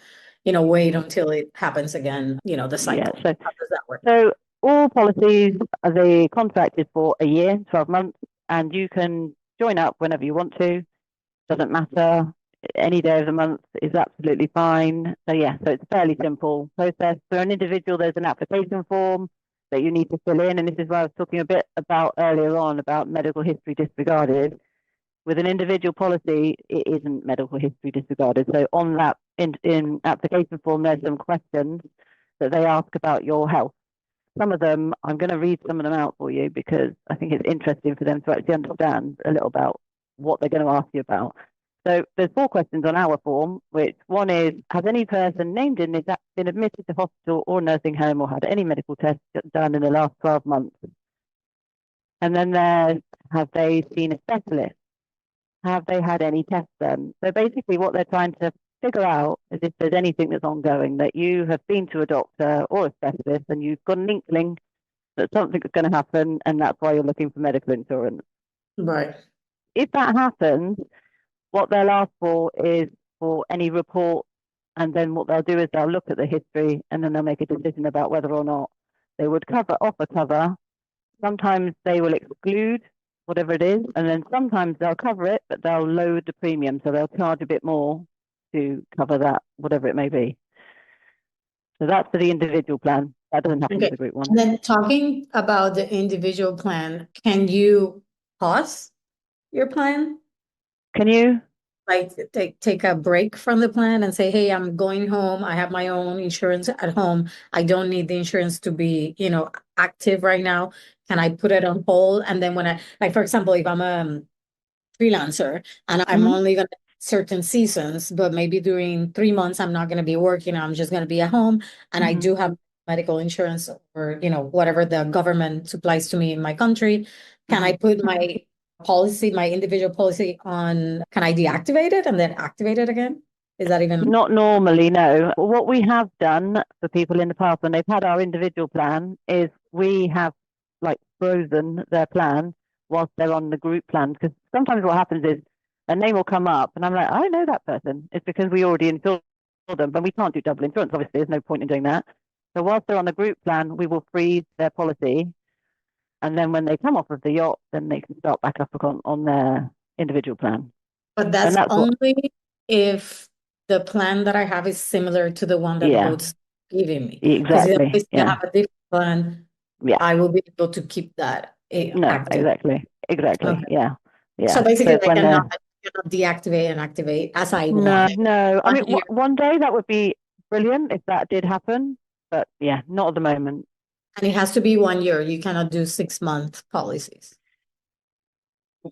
Speaker 1: wait until it happens again, the
Speaker 2: Yeah.
Speaker 1: cycle? How does that work?
Speaker 2: So all policies are the contracted for a year, 12 months, and you can join up whenever you want to. Doesn't matter. Any day of the month is absolutely fine. So yeah, so it's a fairly simple process. For an individual, there's an application form that you need to fill in, and this is what I was talking a bit about earlier on about medical history disregarded. With an individual policy, it isn't medical history disregarded. So on that in application form, there's some questions that they ask about your health. Some of them, I'm going to read some of them out for you because I think it's interesting for them to actually understand a little about what they're going to ask you about. So there's 4 questions on our form, which one is, has any person named in this been admitted to hospital or nursing home or had any medical tests done in the last 12 months? And then there's, have they seen a specialist? Have they had any tests done? So basically what they're trying to figure out is if there's anything that's ongoing, that you have been to a doctor or a specialist and you've got an inkling that something's going to happen and that's why you're looking for medical insurance.
Speaker 1: Right.
Speaker 2: If that happens, what they'll ask for is for any report, and then what they'll do is they'll look at the history and then they'll make a decision about whether or not they would offer cover. Sometimes they will exclude whatever it is, and then sometimes they'll cover it, but they'll load the premium, so they'll charge a bit more to cover that, whatever it may be. So that's for the individual plan. That doesn't happen for
Speaker 1: Okay.
Speaker 2: the group
Speaker 1: And
Speaker 2: one.
Speaker 1: then talking about the individual plan, can you pause your plan?
Speaker 2: Can you?
Speaker 1: Like take a break from the plan and say, hey, I'm going home. I have my own insurance at home. I don't need the insurance to be, active right now. Can I put it on hold? And then when like, for example, if I'm a freelancer and I'm
Speaker 2: Mm-hmm.
Speaker 1: only going to certain seasons, but maybe during 3 months, I'm not going to be working. I'm just going to be at home. And I
Speaker 2: Mm-hmm.
Speaker 1: do have medical insurance or, whatever the government supplies to me in my country. Can
Speaker 2: Mm-hmm.
Speaker 1: I put my individual policy on, can I deactivate it and then activate it again? Is that even?
Speaker 2: Not normally, no. What we have done for people in the past when they've had our individual plan is we have like frozen their plan whilst they're on the group plan. Because sometimes what happens is a name will come up and I'm like, I know that person. It's because we already insured them, but we can't do double insurance. Obviously, there's no point in doing that. So whilst they're on the group plan, we will freeze their policy. And then when they come off of the yacht, then they can start back up on their individual plan.
Speaker 1: But
Speaker 2: And
Speaker 1: that's
Speaker 2: that's what,
Speaker 1: only if the plan that I have is similar to the one that the
Speaker 2: yeah,
Speaker 1: boat's giving me. Because if
Speaker 2: exactly.
Speaker 1: I
Speaker 2: Yeah.
Speaker 1: have a different plan,
Speaker 2: Yeah.
Speaker 1: I will be able to keep that
Speaker 2: No,
Speaker 1: active.
Speaker 2: exactly. Exactly.
Speaker 1: Okay.
Speaker 2: Yeah.
Speaker 1: So
Speaker 2: Yeah. So
Speaker 1: basically,
Speaker 2: it's
Speaker 1: I
Speaker 2: when
Speaker 1: cannot deactivate and activate as I
Speaker 2: no,
Speaker 1: want it.
Speaker 2: no. I
Speaker 1: 1
Speaker 2: mean,
Speaker 1: year,
Speaker 2: one day that would be brilliant if that did happen. But yeah, not at the moment.
Speaker 1: and it has to be 1 year. You cannot do 6 month policies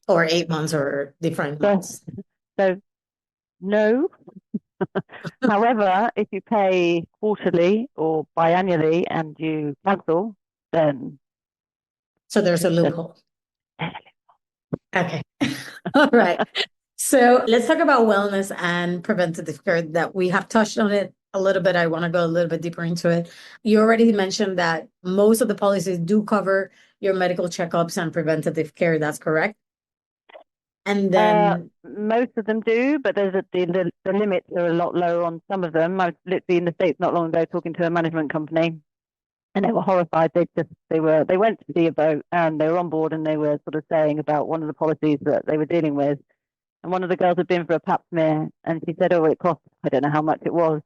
Speaker 1: or 8 months or different
Speaker 2: So,
Speaker 1: months.
Speaker 2: so no. However, if you pay quarterly or biannually and you cancel, then
Speaker 1: So there's a
Speaker 2: there's
Speaker 1: loophole. Okay. All right. So let's talk about wellness and preventative care that we have touched on it a little bit. I want to go a little bit deeper into it. You already mentioned that most of the policies do cover your medical checkups and preventative care. That's correct. And then,
Speaker 2: most of them do, but the limits are a lot lower on some of them. I was literally in the States not long ago talking to a management company, and they were horrified. They went to see a boat and they were on board and they were sort of saying about one of the policies that they were dealing with. And one of the girls had been for a pap smear and she said, oh, it cost, I don't know how much it was.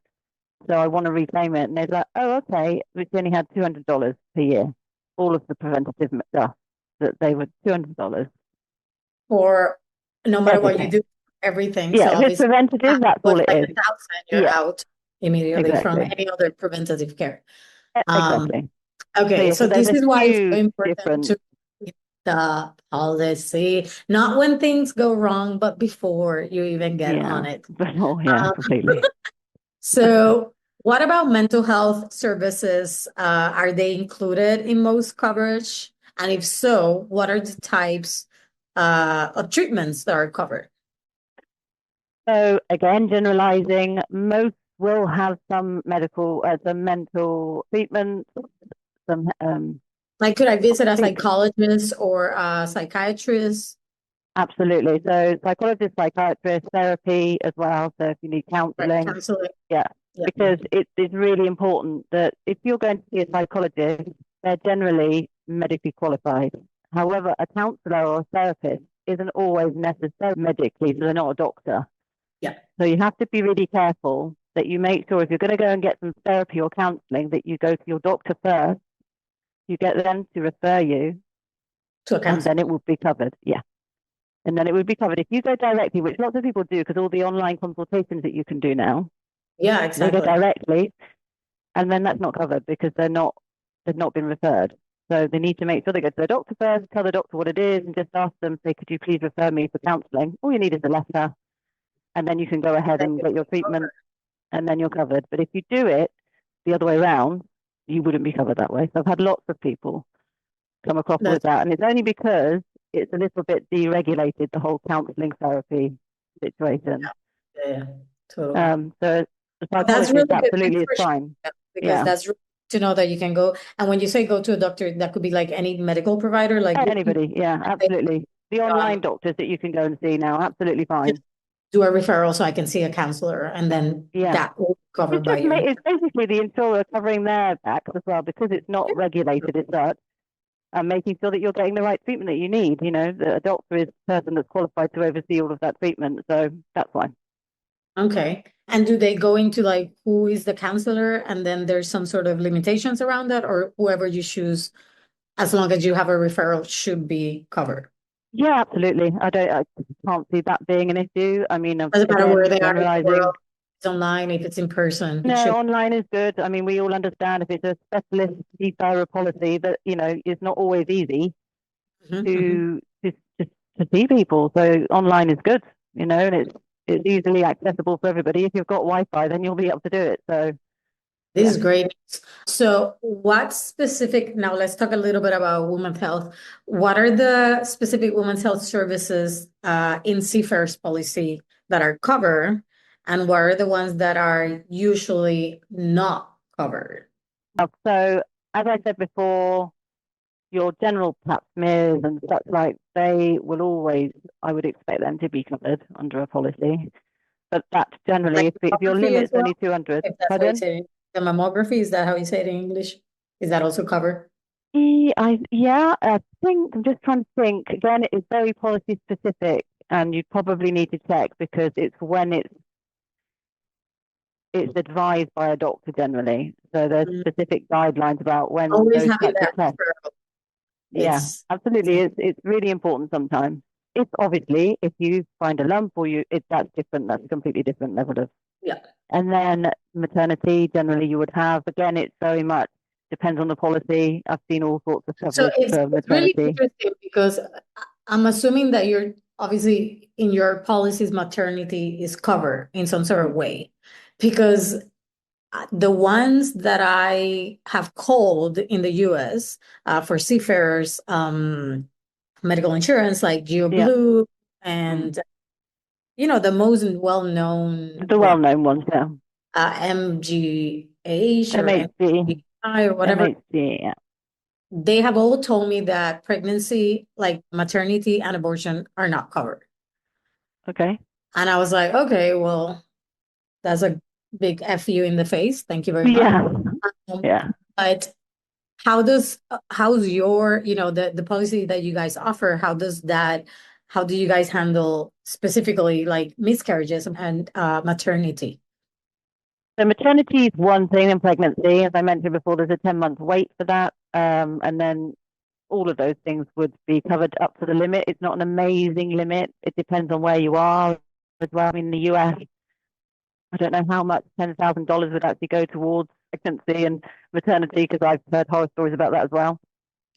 Speaker 2: So I want to reclaim it. And they're like, oh, okay. Which only had $200 per year. All of the preventative stuff that they were $200.
Speaker 1: for no matter what you
Speaker 2: Everything.
Speaker 1: do, everything.
Speaker 2: Yeah,
Speaker 1: So
Speaker 2: if it's
Speaker 1: obviously,
Speaker 2: preventative, that's all
Speaker 1: what's
Speaker 2: it
Speaker 1: like
Speaker 2: is.
Speaker 1: 1,000, you're
Speaker 2: Yeah,
Speaker 1: out immediately from
Speaker 2: exactly.
Speaker 1: any other preventative care. Um,
Speaker 2: Exactly. So
Speaker 1: okay,
Speaker 2: yeah,
Speaker 1: so
Speaker 2: so there's
Speaker 1: this
Speaker 2: a
Speaker 1: is why it's so
Speaker 2: huge
Speaker 1: important
Speaker 2: difference.
Speaker 1: to read the policy, not when things go wrong, but before you even get
Speaker 2: Yeah.
Speaker 1: on it.
Speaker 2: Oh yeah,
Speaker 1: Um,
Speaker 2: completely.
Speaker 1: so what about mental health services? Are they included in most coverage? And if so, what are the types of treatments that are covered?
Speaker 2: So again, generalizing, most will have some some mental treatment, some
Speaker 1: Like, could I visit a psychologist or a psychiatrist?
Speaker 2: absolutely. So psychologist, psychiatrist, therapy as well. So if you need
Speaker 1: Right,
Speaker 2: counseling,
Speaker 1: counseling.
Speaker 2: yeah,
Speaker 1: Yeah.
Speaker 2: because it's really important that if you're going to see a psychologist, they're generally medically qualified. However, a counselor or a therapist isn't always necessary medically, so they're not a doctor.
Speaker 1: Yeah.
Speaker 2: So you have to be really careful that you make sure if you're going to go and get some therapy or counseling, that you go to your doctor first, you get them to refer you,
Speaker 1: To a
Speaker 2: and
Speaker 1: counselor.
Speaker 2: then it will be covered. Yeah. And then it would be covered. If you go directly, which lots of people do because all the online consultations that you can do now,
Speaker 1: Yeah,
Speaker 2: they go
Speaker 1: exactly.
Speaker 2: directly, and then that's not covered because they've not been referred. So they need to make sure they go to the doctor first, tell the doctor what it is, and just ask them, say, could you please refer me for counselling? All you need is a letter, and then you can go ahead and get your treatment, and then you're covered. But if you do it the other way around, you wouldn't be covered that way. So I've had lots of people come across with
Speaker 1: That's
Speaker 2: that, and it's only because it's a little bit deregulated, the whole counselling therapy situation.
Speaker 1: yeah, totally.
Speaker 2: So the
Speaker 1: That's really
Speaker 2: psychologist
Speaker 1: good
Speaker 2: absolutely is
Speaker 1: information
Speaker 2: fine.
Speaker 1: because
Speaker 2: Yeah.
Speaker 1: that's really to know that you can go. And when you say go to a doctor, that could be like any medical provider, like you
Speaker 2: Anybody, yeah,
Speaker 1: say,
Speaker 2: absolutely. The online doctors that you can go and see now, absolutely
Speaker 1: just
Speaker 2: fine.
Speaker 1: do a referral so I can see a counselor, and then
Speaker 2: Yeah.
Speaker 1: that will be covered by your.
Speaker 2: It's basically the insurer covering their backs as well because it's not regulated as such and making sure that you're getting the right treatment that you need. You know, a doctor is the person that's qualified to oversee all of that treatment. So that's fine.
Speaker 1: Okay. And do they go into like who is the counselor, and then there's some sort of limitations around that, or whoever you choose, as long as you have a referral, should be covered?
Speaker 2: Yeah, absolutely. I can't see that being an issue. I mean,
Speaker 1: Doesn't matter where
Speaker 2: again,
Speaker 1: they are in the world,
Speaker 2: generalizing.
Speaker 1: if it's online, if it's in person, it should.
Speaker 2: No, online is good. I mean, we all understand if it's a specialist seafarer policy that, you know, it's not always easy
Speaker 1: Mhm, mhm.
Speaker 2: to to see people. So online is good, you know, and it's easily accessible for everybody. If you've got Wi-Fi, then you'll be able to do it. So
Speaker 1: This
Speaker 2: yeah.
Speaker 1: is great. So, what specific, now let's talk a little bit about women's health. What are the specific women's health services in Seafarers policy that are covered, and what are the ones that are usually not covered?
Speaker 2: So as I said before, your general pap smears and such like, they will always, I would expect them to be covered under a policy. But that generally,
Speaker 1: Like
Speaker 2: if your
Speaker 1: mammography as
Speaker 2: limit's
Speaker 1: well,
Speaker 2: only 200,
Speaker 1: if that's how you
Speaker 2: pardon?
Speaker 1: say it. The mammography, is that how you say it in English? Is that also covered?
Speaker 2: I think I'm just trying to think. Again, it is very policy specific, and you probably need to check because it's when it's advised by a doctor generally. So there's
Speaker 1: Mm,
Speaker 2: specific guidelines about when
Speaker 1: always
Speaker 2: those
Speaker 1: having
Speaker 2: types of
Speaker 1: that
Speaker 2: tests.
Speaker 1: referral.
Speaker 2: Yeah, absolutely.
Speaker 1: It's
Speaker 2: It's really important sometimes. If obviously if you find a lump or that's different. That's a completely different level of.
Speaker 1: yeah.
Speaker 2: And then maternity generally you would have. Again, it's very much depends on the policy. I've seen all sorts of
Speaker 1: So
Speaker 2: coverage
Speaker 1: it's
Speaker 2: for
Speaker 1: it's really
Speaker 2: maternity.
Speaker 1: interesting because I'm assuming that you're obviously in your policies maternity is covered in some sort of way, because the ones that I have called in the US for seafarers medical insurance like Geo
Speaker 2: Yeah.
Speaker 1: Blue
Speaker 2: Mm.
Speaker 1: and the most well-known
Speaker 2: The well-known ones, yeah.
Speaker 1: MGH or
Speaker 2: MHC,
Speaker 1: MGI or whatever.
Speaker 2: MHC, yeah.
Speaker 1: They have all told me that pregnancy, like maternity and abortion, are not covered.
Speaker 2: Okay.
Speaker 1: And I was like, okay, well, that's a big F you in the face. Thank you very much.
Speaker 2: Yeah.
Speaker 1: Um,
Speaker 2: Yeah.
Speaker 1: but how's your, the policy that you guys offer, how do you guys handle specifically like miscarriages and maternity?
Speaker 2: So maternity is one thing and pregnancy. As I mentioned before, there's a 10-month wait for that. And then all of those things would be covered up to the limit. It's not an amazing limit. It depends on where you are as well. I mean, in the US, I don't know how much $10,000 would actually go towards pregnancy and maternity because I've heard horror stories about that as well.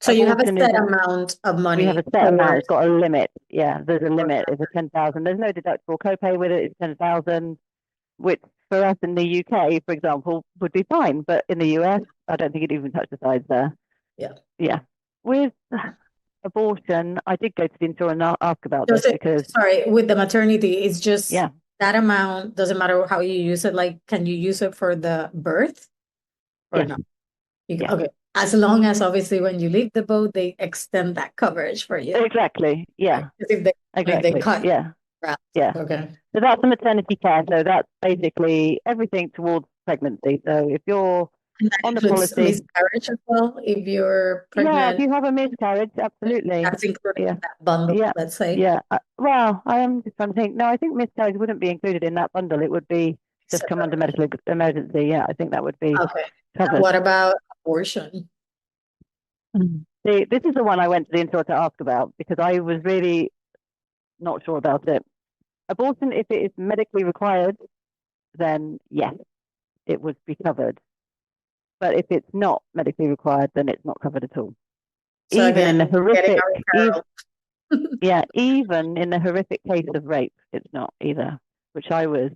Speaker 1: So you have a
Speaker 2: Abortion is
Speaker 1: set amount of
Speaker 2: we have
Speaker 1: money
Speaker 2: a set amount.
Speaker 1: for
Speaker 2: It's got a limit. Yeah, there's a limit. It's a 10,000. There's no deductible copay with it. It's 10,000, which for us in the UK, for example, would be fine. But in the US, I don't think it even touched the sides there.
Speaker 1: yeah.
Speaker 2: Yeah. With abortion, I did go to the insurer and ask about this
Speaker 1: Does it,
Speaker 2: because,
Speaker 1: sorry, with the maternity, it's just
Speaker 2: yeah,
Speaker 1: that amount, doesn't matter how you use it. Like, can you use it for the birth or
Speaker 2: yes,
Speaker 1: no?
Speaker 2: yeah,
Speaker 1: Okay. As long as obviously when you leave the boat, they extend that coverage for you.
Speaker 2: exactly.
Speaker 1: Right?
Speaker 2: Yeah,
Speaker 1: 'Cause if they
Speaker 2: exactly.
Speaker 1: cut
Speaker 2: Yeah,
Speaker 1: you out.
Speaker 2: yeah.
Speaker 1: Okay.
Speaker 2: So that's the maternity care. So that's basically everything towards pregnancy. So if you're
Speaker 1: And that
Speaker 2: on the
Speaker 1: includes
Speaker 2: policy,
Speaker 1: miscarriage as well. If you're
Speaker 2: yeah, if
Speaker 1: pregnant,
Speaker 2: you have a miscarriage, absolutely.
Speaker 1: that's included
Speaker 2: Yeah,
Speaker 1: in that bundle,
Speaker 2: yeah,
Speaker 1: let's say.
Speaker 2: yeah. Well, I am just trying to think. No, I think miscarriage wouldn't be included in that bundle. It would be just come under
Speaker 1: Separately.
Speaker 2: medical emergency. Yeah, I think that would be
Speaker 1: Okay. And
Speaker 2: covered.
Speaker 1: what about abortion?
Speaker 2: See, this is the one I went to the insurer to ask about because I was really not sure about it. Abortion, if it is medically required, then yes, it would be covered. But if it's not medically required, then it's not covered at all.
Speaker 1: So
Speaker 2: Even in the
Speaker 1: again, getting
Speaker 2: horrific,
Speaker 1: a referral.
Speaker 2: yeah, even in the horrific case of rape, it's not either, which I was,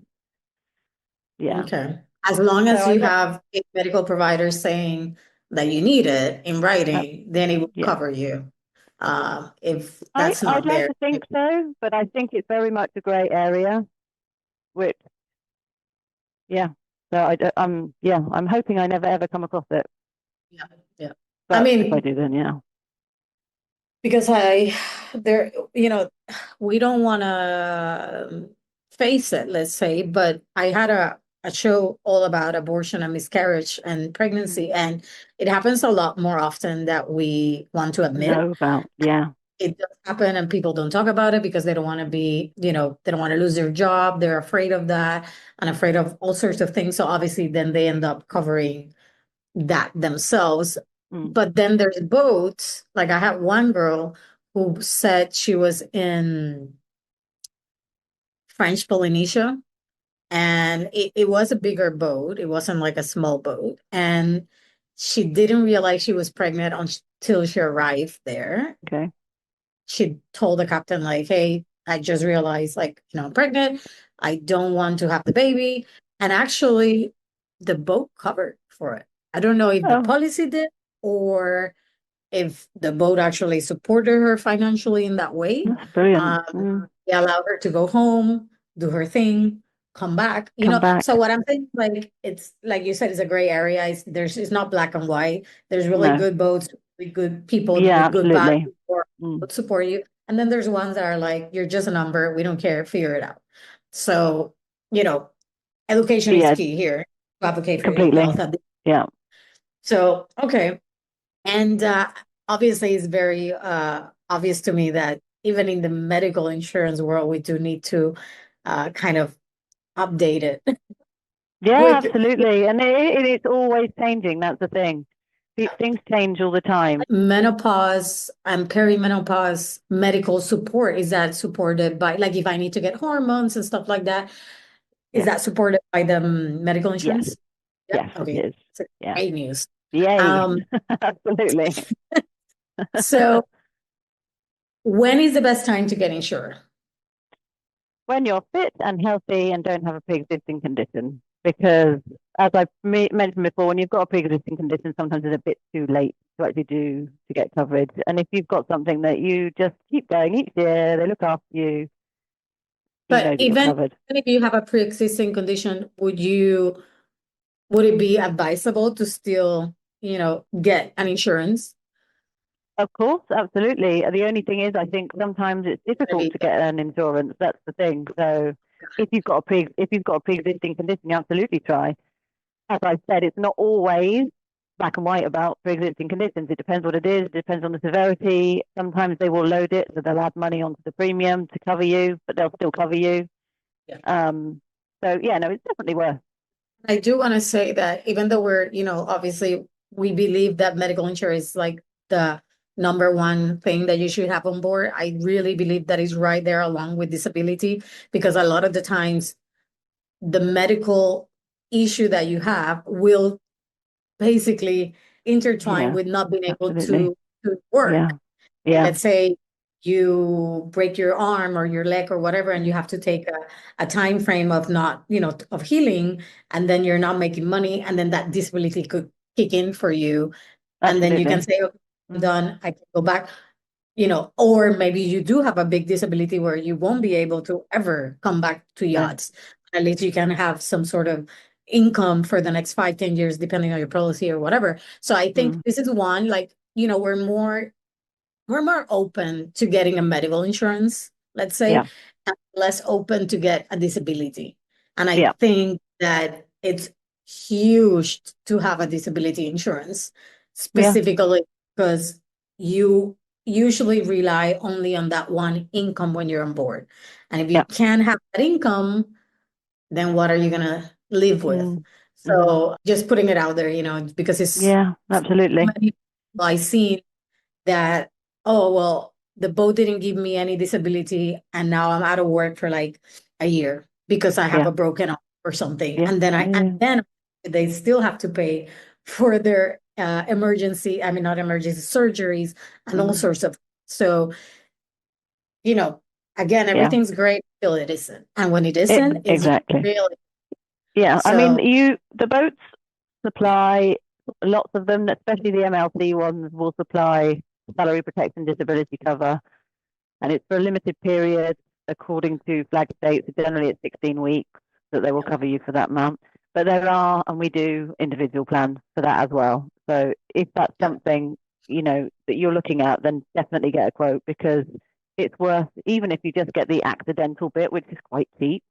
Speaker 2: yeah.
Speaker 1: Okay. As long
Speaker 2: So
Speaker 1: as
Speaker 2: I
Speaker 1: you
Speaker 2: went,
Speaker 1: have a medical provider saying that you need it in writing, then it will
Speaker 2: yeah.
Speaker 1: cover you. If that's
Speaker 2: I'd
Speaker 1: not
Speaker 2: like
Speaker 1: there.
Speaker 2: to think so, but I think it's very much a grey area, which, yeah. So yeah, I'm hoping I never ever come across it.
Speaker 1: Yeah, yeah. I
Speaker 2: But if I
Speaker 1: mean,
Speaker 2: do, then yeah.
Speaker 1: because there, we don't want to face it, let's say, but I had a show all about abortion and miscarriage and pregnancy, and it happens a lot more often that we want to admit.
Speaker 2: Know about, yeah.
Speaker 1: It does happen, and people don't talk about it because they don't want to be, they don't want to lose their job. They're afraid of that and afraid of all sorts of things. So obviously, then they end up covering that themselves.
Speaker 2: Mm,
Speaker 1: But then there's boats. Like I had one girl who said she was in French Polynesia, and it was a bigger boat. It wasn't like a small boat. And she didn't realize she was pregnant until she arrived there.
Speaker 2: okay.
Speaker 1: She told the captain, like, hey, I just realized, like, I'm pregnant. I don't want to have the baby. And actually, the boat covered for it. I don't know if the
Speaker 2: Oh,
Speaker 1: policy did or if the boat actually supported her financially in that way.
Speaker 2: that's brilliant.
Speaker 1: They allowed her to go home, do her thing, come back.
Speaker 2: Come back.
Speaker 1: So what I'm saying, like, it's like you said, it's a gray area. It's not black and white. There's really
Speaker 2: No.
Speaker 1: good boats, really good people
Speaker 2: Yeah,
Speaker 1: with good values
Speaker 2: absolutely.
Speaker 1: or
Speaker 2: Mm.
Speaker 1: would support you. And then there's ones that are like, you're just a number. We don't care. Figure it out. So, education is
Speaker 2: Yeah,
Speaker 1: key here to advocate for your
Speaker 2: completely.
Speaker 1: health.
Speaker 2: Yeah.
Speaker 1: So, okay. And obviously, it's very obvious to me that even in the medical insurance world, we do need to kind of update it
Speaker 2: Yeah,
Speaker 1: with
Speaker 2: absolutely. And it's always changing. That's the thing. Things change all the time.
Speaker 1: menopause and perimenopause medical support. Is that supported by, like, if I need to get hormones and stuff like that, is
Speaker 2: Yeah.
Speaker 1: that supported by the medical
Speaker 2: Yes.
Speaker 1: insurance? Yeah.
Speaker 2: Yes, it
Speaker 1: Okay.
Speaker 2: is.
Speaker 1: So
Speaker 2: Yeah.
Speaker 1: great news.
Speaker 2: Yay.
Speaker 1: Um,
Speaker 2: Absolutely.
Speaker 1: so when is the best time to get insured?
Speaker 2: When you're fit and healthy and don't have a pre-existing condition, because as I mentioned before, when you've got a pre-existing condition, sometimes it's a bit too late to actually to get coverage. And if you've got something that you just keep going each year, they look after you, you know
Speaker 1: But
Speaker 2: that you're covered.
Speaker 1: even if you have a pre-existing condition, would it be advisable to still, get an insurance?
Speaker 2: Of course, absolutely. The only thing is, I think sometimes it's difficult
Speaker 1: Maybe
Speaker 2: to get an insurance. That's the thing. So if you've got a pre-existing condition, you absolutely try. As I said, it's not always black and white about pre-existing conditions. It depends what it is. It depends on the severity. Sometimes they will load it, so they'll add money onto the premium to cover you, but they'll still cover you.
Speaker 1: yeah.
Speaker 2: So yeah, no, it's definitely worth.
Speaker 1: I do want to say that even though we're, obviously we believe that medical insurance is like the number one thing that you should have on board, I really believe that is right there along with disability, because a lot of the times the medical issue that you have will basically intertwine
Speaker 2: Yeah,
Speaker 1: with not being able
Speaker 2: absolutely.
Speaker 1: to work.
Speaker 2: Yeah, yeah,
Speaker 1: Let's say you break your arm or your leg or whatever, and you have to take a time frame of not, of healing, and then you're not making money, and then that disability could kick in for you. And then you can
Speaker 2: absolutely.
Speaker 1: say, okay, I'm done, I can go back. or maybe you do have a big disability where you won't be able to ever come back to
Speaker 2: No.
Speaker 1: yachts. At least you can have some sort of income for the next 5, 10 years, depending on your policy or whatever. So I think this is one, like, we're more open to getting a medical insurance, let's say,
Speaker 2: Yeah.
Speaker 1: and less open to get a disability. And I
Speaker 2: Yeah.
Speaker 1: think that it's huge to have a disability insurance,
Speaker 2: Yeah.
Speaker 1: specifically because you usually rely only on that one income when you're on board. And if you
Speaker 2: Yeah.
Speaker 1: can't have that income, then what are you gonna live with?
Speaker 2: Mm. Hmm.
Speaker 1: So just putting it out there, because it's
Speaker 2: Yeah, absolutely.
Speaker 1: many people I see that, oh, well, the boat didn't give me any disability, and now I'm out of work for like a year because I have
Speaker 2: Yeah.
Speaker 1: a broken arm or something.
Speaker 2: Yeah.
Speaker 1: And then
Speaker 2: Yeah.
Speaker 1: they still have to pay for their emergency, I mean, not emergency surgeries and all
Speaker 2: Mm.
Speaker 1: sorts of. So, you know, again,
Speaker 2: Yeah.
Speaker 1: everything's great till it isn't. And when it isn't, it's
Speaker 2: Exactly.
Speaker 1: really
Speaker 2: Yeah. I mean,
Speaker 1: so.
Speaker 2: the boats supply, lots of them, especially the MLC ones, will supply salary protection disability cover, and it's for a limited period according to flag states. Generally, it's 16 weeks that they will cover you for that amount. But there are, and we do individual plans for that as well. So if that's
Speaker 1: Yeah.
Speaker 2: something, that you're looking at, then definitely get a quote, because it's worth, even if you just get the accidental bit, which is quite cheap,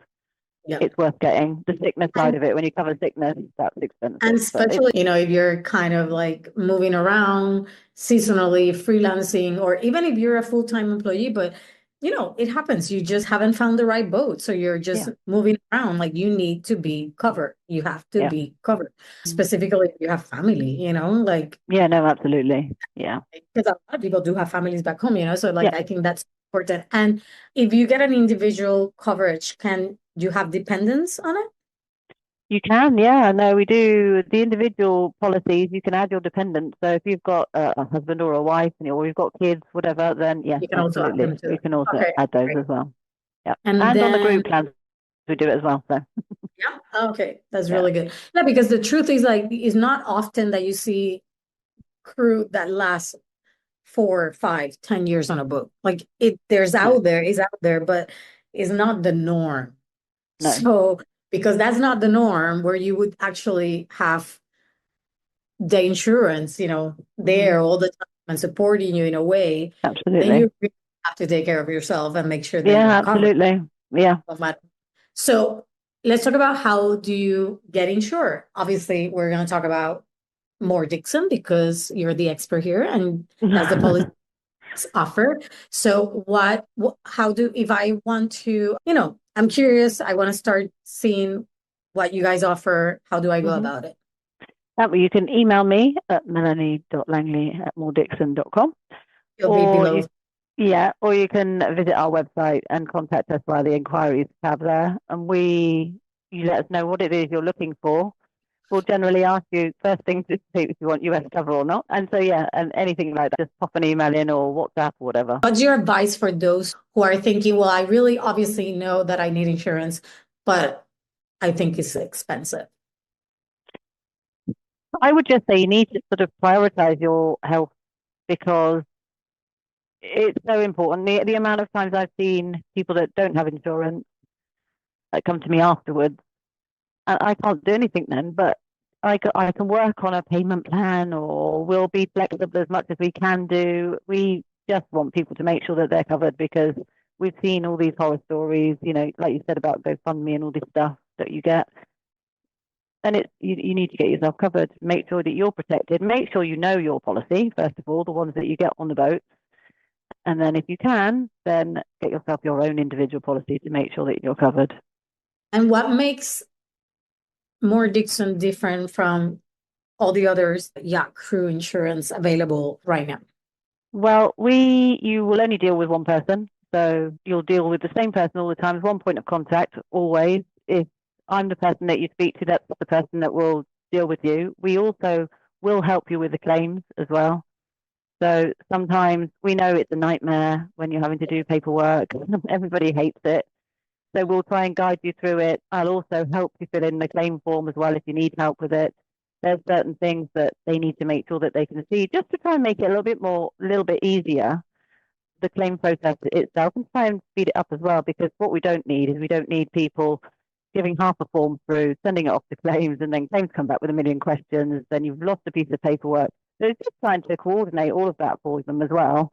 Speaker 1: Yeah.
Speaker 2: it's worth getting the sickness side
Speaker 1: And
Speaker 2: of it. When you cover sickness, that's
Speaker 1: And
Speaker 2: expensive, but it's,
Speaker 1: especially, if you're kind of like moving around seasonally, freelancing, or even if you're a full-time employee, but it happens. You just haven't found the right boat. So you're just
Speaker 2: yeah,
Speaker 1: moving around. Like you need to be covered. You have to
Speaker 2: yeah.
Speaker 1: be covered.
Speaker 2: Mm.
Speaker 1: Specifically if you have family, like
Speaker 2: Yeah, no, absolutely. Yeah.
Speaker 1: because a lot of people do have families back home, so
Speaker 2: Yeah.
Speaker 1: like I think that's important. And if you get an individual coverage, can you have dependents on it?
Speaker 2: You can, yeah. No, we do the individual policies. You can add your dependents. So if you've got a husband or a wife, or you've got kids, whatever, then yes,
Speaker 1: You can also add
Speaker 2: absolutely,
Speaker 1: them to
Speaker 2: we
Speaker 1: it.
Speaker 2: can also
Speaker 1: Okay,
Speaker 2: add those
Speaker 1: great.
Speaker 2: as well. Yeah,
Speaker 1: And
Speaker 2: and on the
Speaker 1: then
Speaker 2: group plans, we do it as well. So
Speaker 1: yeah. Okay. That's
Speaker 2: yeah,
Speaker 1: really good. Yeah, because the truth is like it's not often that you see crew that lasts 4, 5, 10 years on a boat. Like
Speaker 2: no,
Speaker 1: is out there, but it's not the norm.
Speaker 2: no,
Speaker 1: So because that's not the norm where you would actually have the insurance,
Speaker 2: mm,
Speaker 1: there all the time and supporting you in a way, then
Speaker 2: absolutely,
Speaker 1: you really have to take care of yourself and make sure that
Speaker 2: yeah,
Speaker 1: you're covered.
Speaker 2: absolutely, yeah.
Speaker 1: No matter. So let's talk about how do you get insured. Obviously, we're going to talk about Moore Dixon because you're the expert here, and that's the policy offer. So how do, if I want to, I'm curious, I want to start seeing what you guys offer. How do I go
Speaker 2: Hmm.
Speaker 1: about it?
Speaker 2: You can email me at melanie.langley@mooredixon.com,
Speaker 1: It'll be
Speaker 2: or
Speaker 1: below.
Speaker 2: or you can visit our website and contact us via the inquiries tab there, and you let us know what it is you're looking for. We'll generally ask you first thing to see if you want US cover or not, and so yeah, and anything like that, just pop an email in or WhatsApp or whatever.
Speaker 1: What's your advice for those who are thinking, well, I really obviously know that I need insurance, but I think it's expensive.
Speaker 2: I would just say you need to sort of prioritize your health, because it's so important. The amount of times I've seen people that don't have insurance that come to me afterwards, and I can't do anything then, but I can work on a payment plan, or we'll be flexible as much as we can do. We just want people to make sure that they're covered, because we've seen all these horror stories, like you said about GoFundMe and all this stuff that you get. And you need to get yourself covered. Make sure that you're protected. Make sure you know your policy, first of all, the ones that you get on the boat. And then if you can, then get yourself your own individual policy to make sure that you're covered.
Speaker 1: And what makes Moore Dixon different from all the others yacht crew insurance available right now?
Speaker 2: Well, you will only deal with one person. So you'll deal with the same person all the time. There's one point of contact always. If I'm the person that you speak to, that's the person that will deal with you. We also will help you with the claims as well. So sometimes we know it's a nightmare when you're having to do paperwork. Everybody hates it. So we'll try and guide you through it. I'll also help you fill in the claim form as well if you need help with it. There's certain things that they need to make sure that they can see, just to try and make it a little bit easier. the claim process itself and try and speed it up as well, because what we don't need people giving half a form through, sending it off to claims, and then claims come back with a million questions, then you've lost a piece of paperwork. So it's just trying to coordinate all of that for them as well.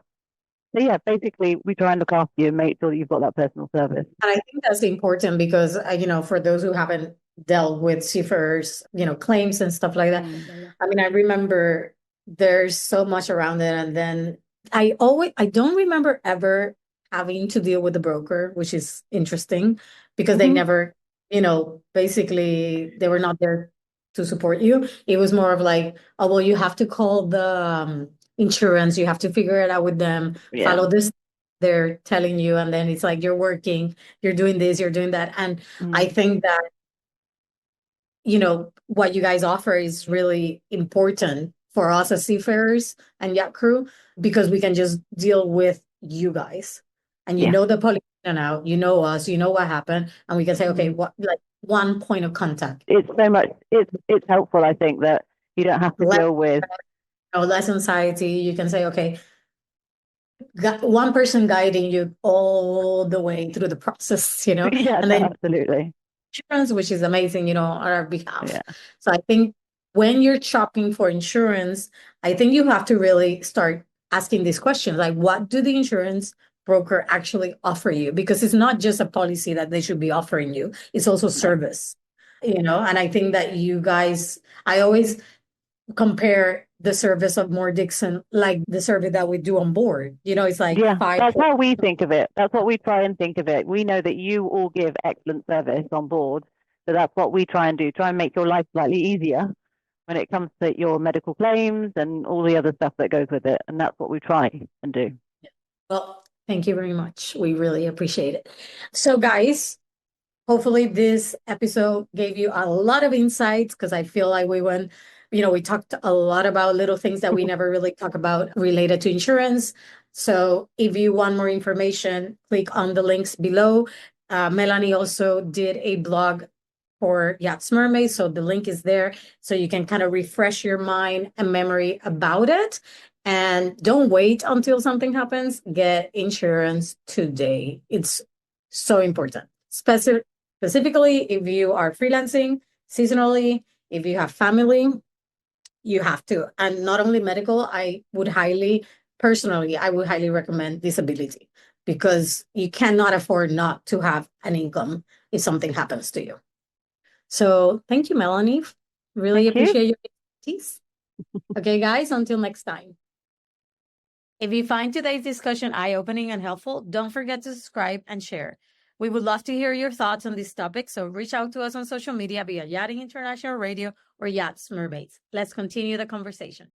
Speaker 2: So yeah, basically we try and look after you and make sure that you've got that personal service.
Speaker 1: And I think that's important because, for those who haven't dealt with seafarers, claims and stuff like that. I mean, I remember there's so much around it. And then I don't remember ever having to deal with the broker, which is interesting because they never, basically they were not there to support you. It was more of like, oh, well, you have to call the insurance, you have to figure it out with them, follow this they're telling you, and then it's like you're working, you're doing this, you're doing that. And I think that what you guys offer is really important for us as seafarers and yacht crew, because we can just deal with you guys, and the policy now, us, what happened, and we can say, okay, what, like, one point of contact.
Speaker 2: It's so much, it's helpful, I think, that you don't have to deal with
Speaker 1: less anxiety. You can say, okay, got one person guiding you all the way through the process,
Speaker 2: Yeah,
Speaker 1: and then
Speaker 2: absolutely.
Speaker 1: Insurance, which is amazing, on our behalf. Yeah. So I think when you're shopping for insurance, I think you have to really start asking these questions, like, what do the insurance broker actually offer you? Because it's not just a policy that they should be offering you, it's also service, and I think that you guys, I always compare the service of Moore Dixon like the service that we do on board. It's like
Speaker 2: that's how we think of it. That's what we try and think of it. We know that you all give excellent service on board, so that's what we try and do. Try and make your life slightly easier when it comes to your medical claims and all the other stuff that goes with it, and that's what we try and do.
Speaker 1: Well, thank you very much. We really appreciate it. So, guys, hopefully this episode gave you a lot of insights, because I feel like we talked a lot about little things that we never really talk about related to insurance. So if you want more information, click on the links below. Melanie also did a blog for Yachts Mermaids, so the link is there, so you can kind of refresh your mind and memory about it. And don't wait until something happens. Get insurance today. It's so important. Specifically, if you are freelancing seasonally, if you have family, you have to. And not only medical, I would highly recommend disability, because you cannot afford not to have an income if something happens to you. So thank you, Melanie. Really appreciate your expertise. Okay, guys, until next time. If you find today's discussion eye-opening and helpful, don't forget to subscribe and share. We would love to hear your thoughts on this topic, so reach out to us on social media via Yachting International Radio or Yachts Mermaids. Let's continue the conversation.